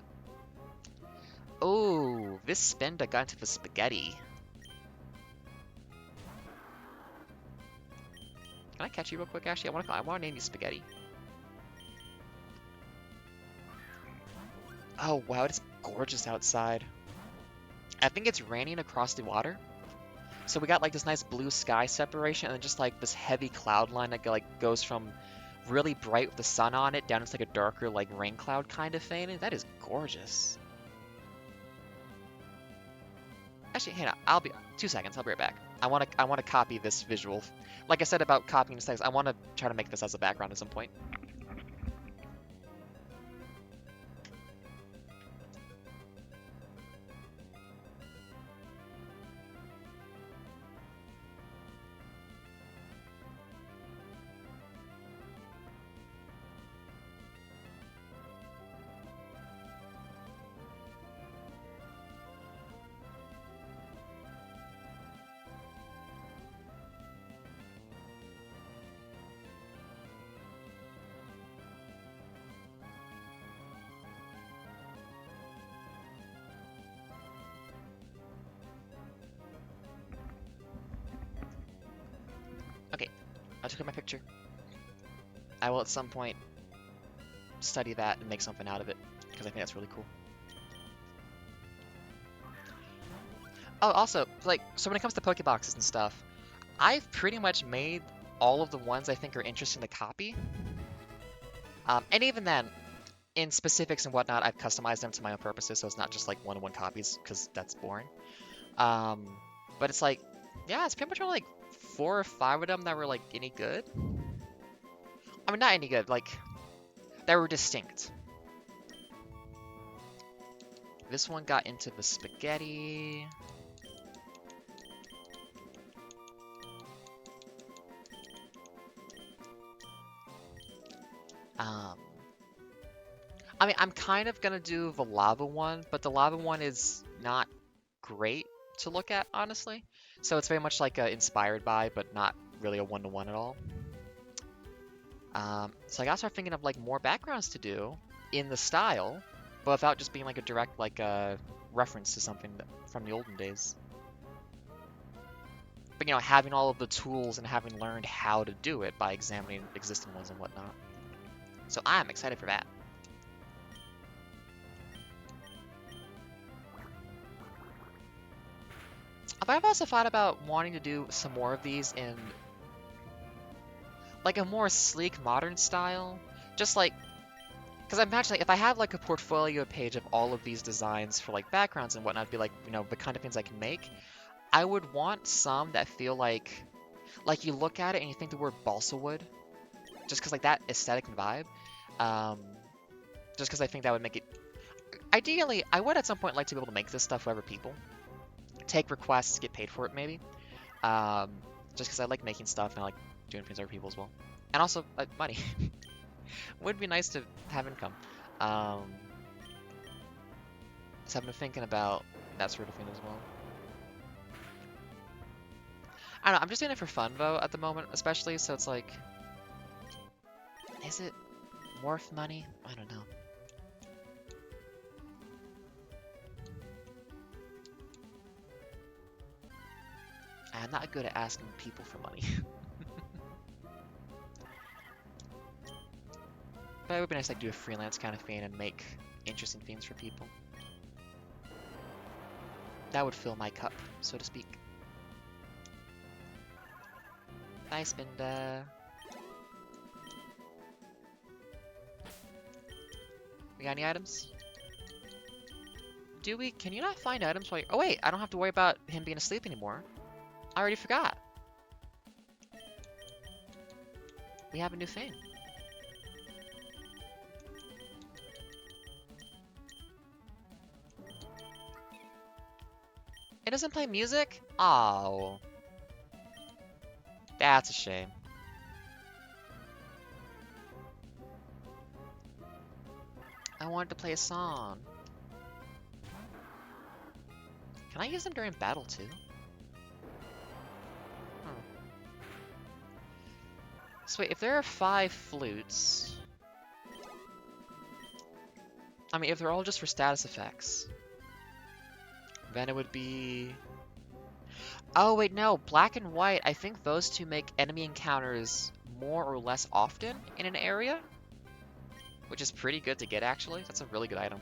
Oh, this Spinda got into the spaghetti. Can I catch you real quick, Ashley? I wanna name you Spaghetti. Oh wow, it's gorgeous outside. I think it's raining across the water. So we got like this nice blue sky separation and then just like this heavy cloud line that like goes from really bright with the sun on it down into like a darker like rain cloud kind of thing. That is gorgeous. Actually, hang on, I'll be 2 seconds, I'll be right back. I wanna copy this visual. Like I said about copying text, I wanna try to make this as a background at some point. Okay, I took my picture. I will at some point study that and make something out of it, because I think that's really cool. Oh, also, like, so when it comes to Pokeboxes and stuff, I've pretty much made all of the ones I think are interesting to copy. And even then, in specifics and whatnot, I've customized them to my own purposes, so it's not just like one-to-one copies, because that's boring. But it's like, yeah, it's pretty much only like 4 or 5 of them that were like any good. I mean, not any good, like, that were distinct. This one got into the spaghetti. Um, I mean, I'm kind of gonna do the lava one, but the lava one is not great to look at, honestly. So it's very much like inspired by, but not really a one-to-one at all. So I gotta start thinking of like more backgrounds to do in the style, but without just being like a direct like reference to something from the olden days. But you know, having all of the tools and having learned how to do it by examining existing ones and whatnot. So I'm excited for that. But I've also thought about wanting to do some more of these in like a more sleek modern style. Just like, because I'm imagining if I have like a portfolio page of all of these designs for like backgrounds and whatnot, be like, you know, the kind of things I can make. I would want some that feel like you look at it and you think the word balsa wood, just because like that aesthetic and vibe. Um, just because I think that would make it. Ideally, I would at some point like to be able to make this stuff for other people. Take requests, get paid for it maybe. Um, just because I like making stuff and I like doing things for other people as well. And also money. Would be nice to have income. So I've been thinking about that sort of thing as well. I don't know, I'm just doing it for fun though at the moment, especially, so it's like, is it worth money? I don't know. I'm not good at asking people for money. But it would be nice to like, do a freelance kind of thing and make interesting things for people. That would fill my cup, so to speak. Nice, Binda. We got any items? Do we? Can you not find items while you're... Oh wait, I don't have to worry about him being asleep anymore. I already forgot. We have a new thing. It doesn't play music? Oh. That's a shame. I wanted to play a song. Can I use them during battle too? So wait, if there are 5 flutes... I mean, if they're all just for status effects, then it would be... Oh, wait, no. Black and white, I think those two make enemy encounters more or less often in an area, which is pretty good to get, actually. That's a really good item.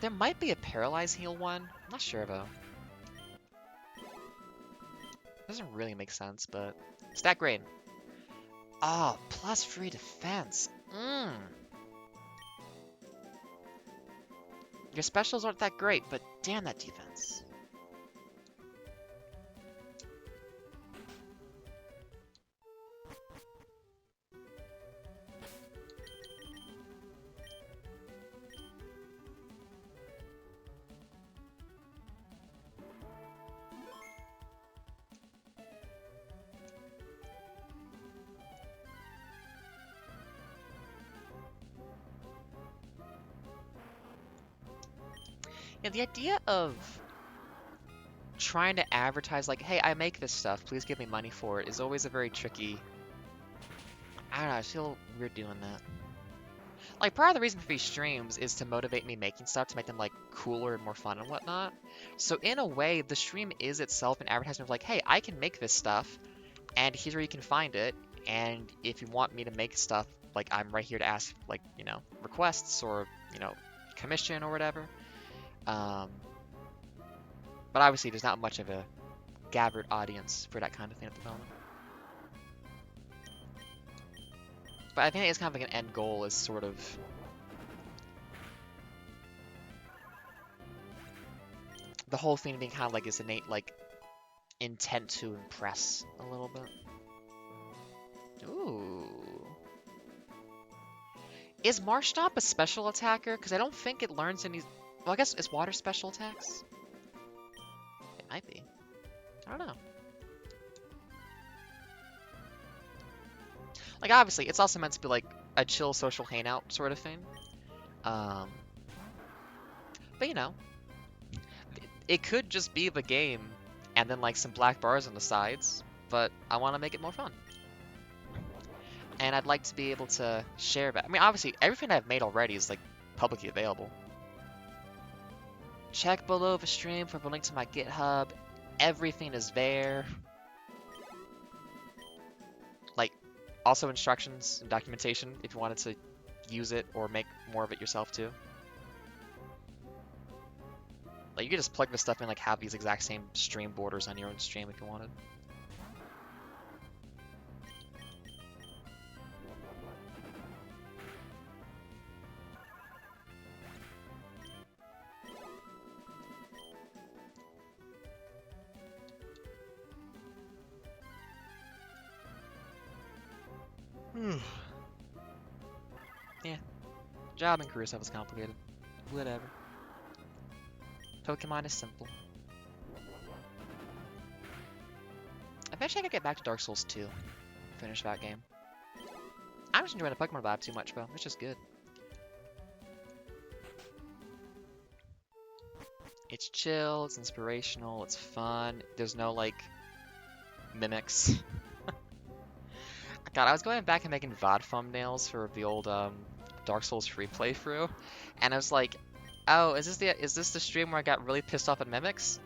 There might be a paralyze heal one. I'm not sure, though. Doesn't really make sense, but... Stat grade. Oh, +3 defense. Your specials aren't that great, but damn that defense. Yeah, the idea of trying to advertise like, hey, I make this stuff, please give me money for it, is always a very tricky... I don't know, I feel weird doing that. Like, part of the reason for these streams is to motivate me making stuff, to make them, like, cooler and more fun and whatnot. So in a way, the stream is itself an advertisement of like, hey, I can make this stuff, and here's where you can find it, and if you want me to make stuff, like, I'm right here to ask, like, you know, requests or, you know, commission or whatever. But obviously there's not much of a gathered audience for that kind of thing at the moment. But I think it's kind of like an end goal is sort of... the whole thing being kind of like this innate, like, intent to impress a little bit. Ooh. Is Marshtomp a special attacker? Because I don't think it learns any... Well, I guess it's water special attacks? It might be. I don't know. Like, obviously, it's also meant to be like a chill social hangout sort of thing. Um, but you know, it could just be the game and then like some black bars on the sides, but I want to make it more fun. And I'd like to be able to share that. I mean, obviously, everything I've made already is like publicly available. Check below the stream for the link to my GitHub. Everything is there. Like, also instructions and documentation if you wanted to use it or make more of it yourself too. Like, you could just plug this stuff in, like, have these exact same stream borders on your own stream if you wanted. Yeah. Job and career stuff is complicated. Whatever. Pokemon is simple. Eventually I could get back to Dark Souls 2. Finish that game. I'm just enjoying the Pokemon vibe too much, bro. It's just good. It's chill, it's inspirational, it's fun. There's no, like, mimics. God, I was going back and making VOD thumbnails for the old Dark Souls free playthrough, and I was like, oh, is this the stream where I got really pissed off at mimics?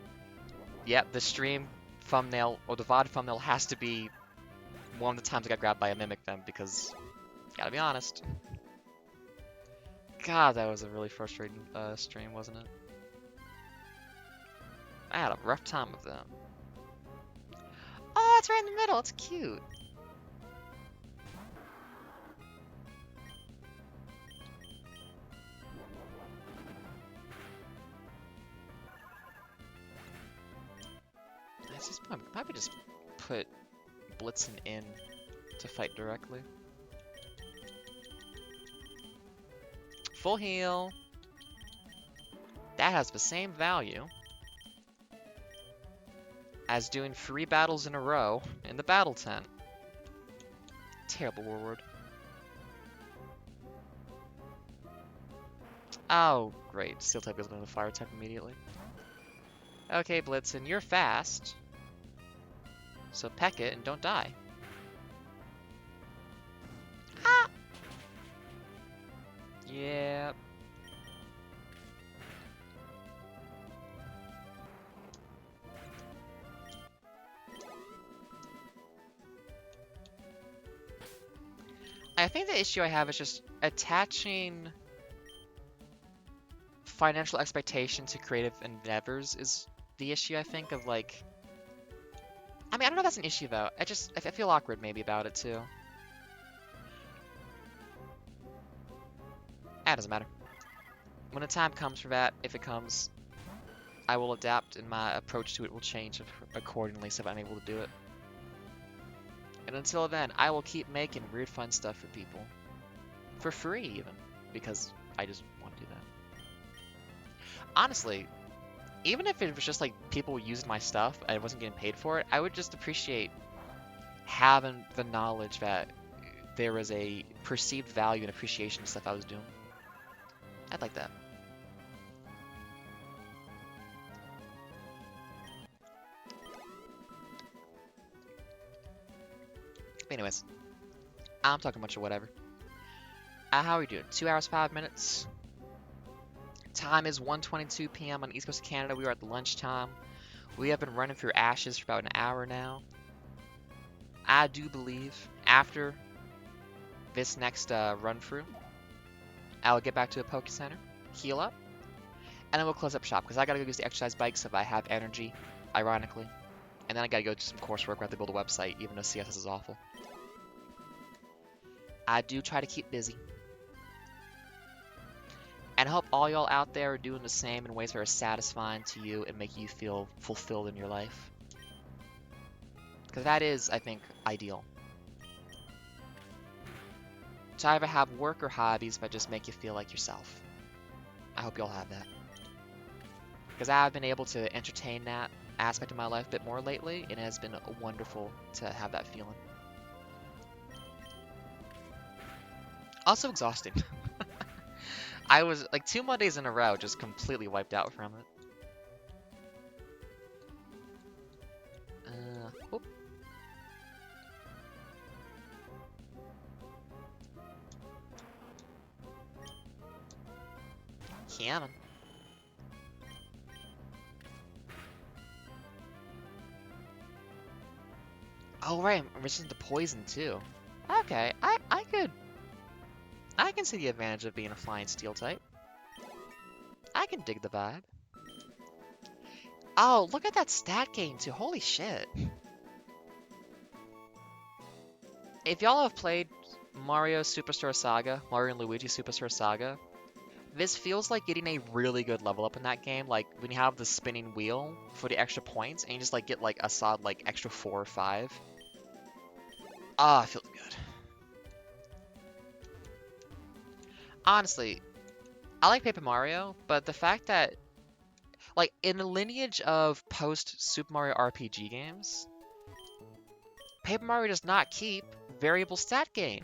Yep, the stream thumbnail, or the VOD thumbnail has to be one of the times I got grabbed by a mimic then, because, gotta be honest. God, that was a really frustrating stream, wasn't it? I had a rough time with them. Oh, it's right in the middle, it's cute. Probably just put Blitzen in to fight directly. Full heal. That has the same value as doing 3 battles in a row in the battle tent. Terrible reward. Oh, great. Steel type goes into the fire type immediately. Okay, Blitzen, you're fast. So peck it and don't die. Ah! Yeah. I think the issue I have is just attaching financial expectation to creative endeavors is the issue, I think, of like... I mean, I don't know if that's an issue, though. I feel awkward, maybe, about it, too. That doesn't matter. When the time comes for that, if it comes, I will adapt, and my approach to it will change accordingly, so I'm able to do it. And until then, I will keep making weird, fun stuff for people. For free, even. Because I just want to do that. Honestly, even if it was just like people using my stuff and I wasn't getting paid for it, I would just appreciate having the knowledge that there was a perceived value and appreciation to stuff I was doing. I'd like that. But anyways, I'm talking a bunch of whatever. How are we doing? 2 hours, 5 minutes. Time is 1:22 p.m. on the East Coast of Canada. We are at the lunchtime. We have been running through ashes for about an hour now. I do believe after this next run through, I will get back to the Poke Center, heal up, and then we'll close up shop because I gotta go use the exercise bike so I have energy, ironically. And then I gotta go do some coursework. I have to build a website, even though CSS is awful. I do try to keep busy. And I hope all y'all out there are doing the same in ways that are satisfying to you and make you feel fulfilled in your life. Because that is, I think, ideal. To either have work or hobbies that just make you feel like yourself. I hope y'all have that. Because I've been able to entertain that aspect of my life a bit more lately, and it has been wonderful to have that feeling. Also exhausting. I was like 2 Mondays in a row just completely wiped out from it. Oop. Cannon. Oh right, I'm resistant to poison too. Okay, I can see the advantage of being a flying steel type. I can dig the vibe. Oh, look at that stat gain too. Holy shit. If y'all have played Mario Superstar Saga, Mario and Luigi Superstar Saga, this feels like getting a really good level up in that game. Like when you have the spinning wheel for the extra points and you just like get like a solid like extra 4 or 5. Ah, it feels good. Honestly, I like Paper Mario, but the fact that like in the lineage of post Super Mario RPG games, Paper Mario does not keep variable stat gain.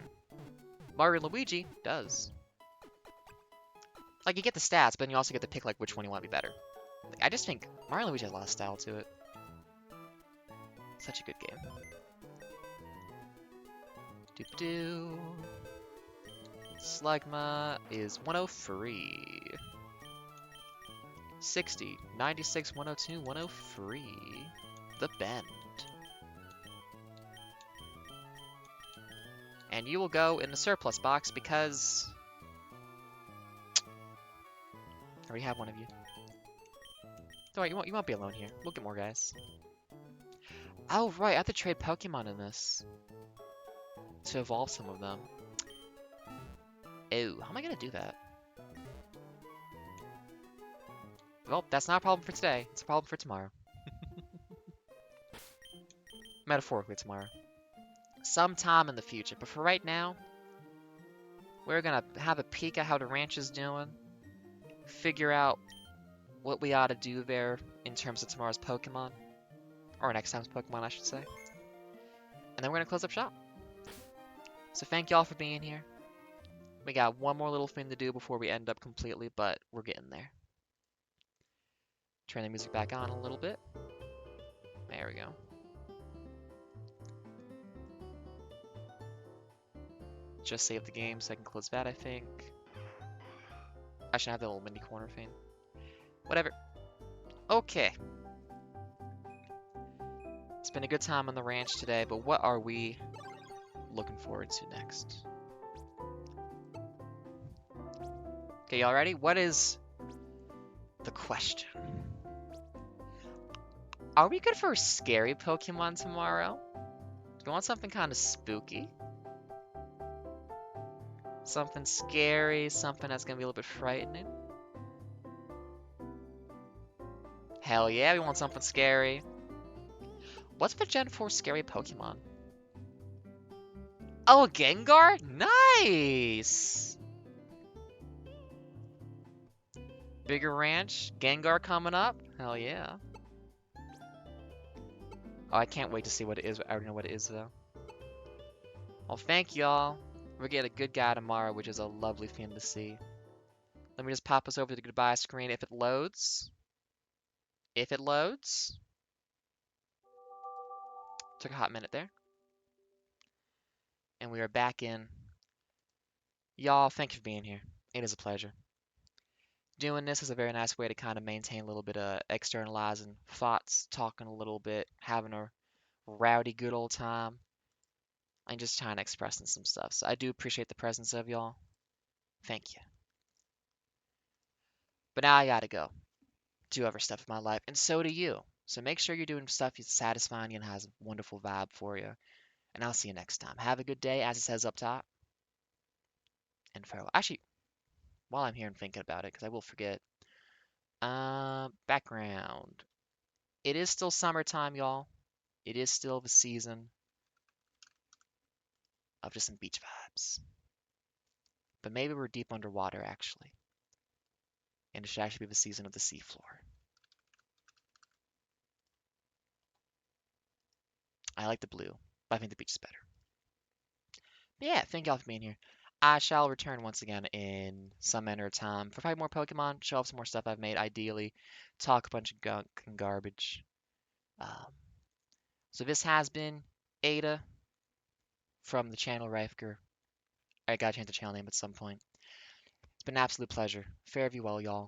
Mario and Luigi does. Like you get the stats, but then you also get to pick like which one you want to be better. Like, I just think Mario and Luigi has a lot of style to it. Such a good game. Do. Slugma is 103. 60, 96, 102, 103. The Bend. And you will go in the surplus box because I already have one of you. Don't worry, you won't be alone here. We'll get more guys. Oh right, I have to trade Pokemon in this to evolve some of them. Oh, how am I gonna do that? Well, that's not a problem for today. It's a problem for tomorrow. Metaphorically tomorrow. Sometime in the future. But for right now, we're gonna have a peek at how the ranch is doing. Figure out what we ought to do there in terms of tomorrow's Pokemon. Or next time's Pokemon, I should say. And then we're gonna close up shop. So thank y'all for being here. We got one more little thing to do before we end up completely, but we're getting there. Turn the music back on a little bit. There we go. Just save the game so I can close that, I think. I should have that little mini corner thing. Whatever. Okay. It's been a good time on the ranch today, but what are we looking forward to next? Okay, y'all ready? What is the question? Are we good for scary Pokemon tomorrow? Do you want something kind of spooky? Something scary, something that's gonna be a little bit frightening? Hell yeah, we want something scary. What's the Gen 4 scary Pokemon? Oh, Gengar? Nice! Bigger ranch, Gengar coming up? Hell yeah. Oh, I can't wait to see what it is. I already know what it is, though. Well, thank y'all. We'll get a good guy tomorrow, which is a lovely thing to see. Let me just pop us over to the goodbye screen if it loads. If it loads. Took a hot minute there. And we are back in. Y'all, thank you for being here. It is a pleasure. Doing this is a very nice way to kind of maintain a little bit of externalizing thoughts, talking a little bit, having a rowdy good old time, and just trying to expressing some stuff. So I do appreciate the presence of y'all. Thank you. But now I gotta go do other stuff in my life, and so do you. So make sure you're doing stuff that's satisfying and has a wonderful vibe for you. And I'll see you next time. Have a good day, as it says up top. And farewell. Actually, while I'm here and thinking about it, because I will forget. Background. It is still summertime, y'all. It is still the season of just some beach vibes. But maybe we're deep underwater, actually. And it should actually be the season of the seafloor. I like the blue, but I think the beach is better. But yeah, thank y'all for being here. I shall return once again in some manner of time for 5 more Pokemon, show off some more stuff I've made, ideally, talk a bunch of gunk and garbage. Um, so this has been Ada from the channel Reifger. I gotta change the channel name at some point. It's been an absolute pleasure. Fare thee well, y'all.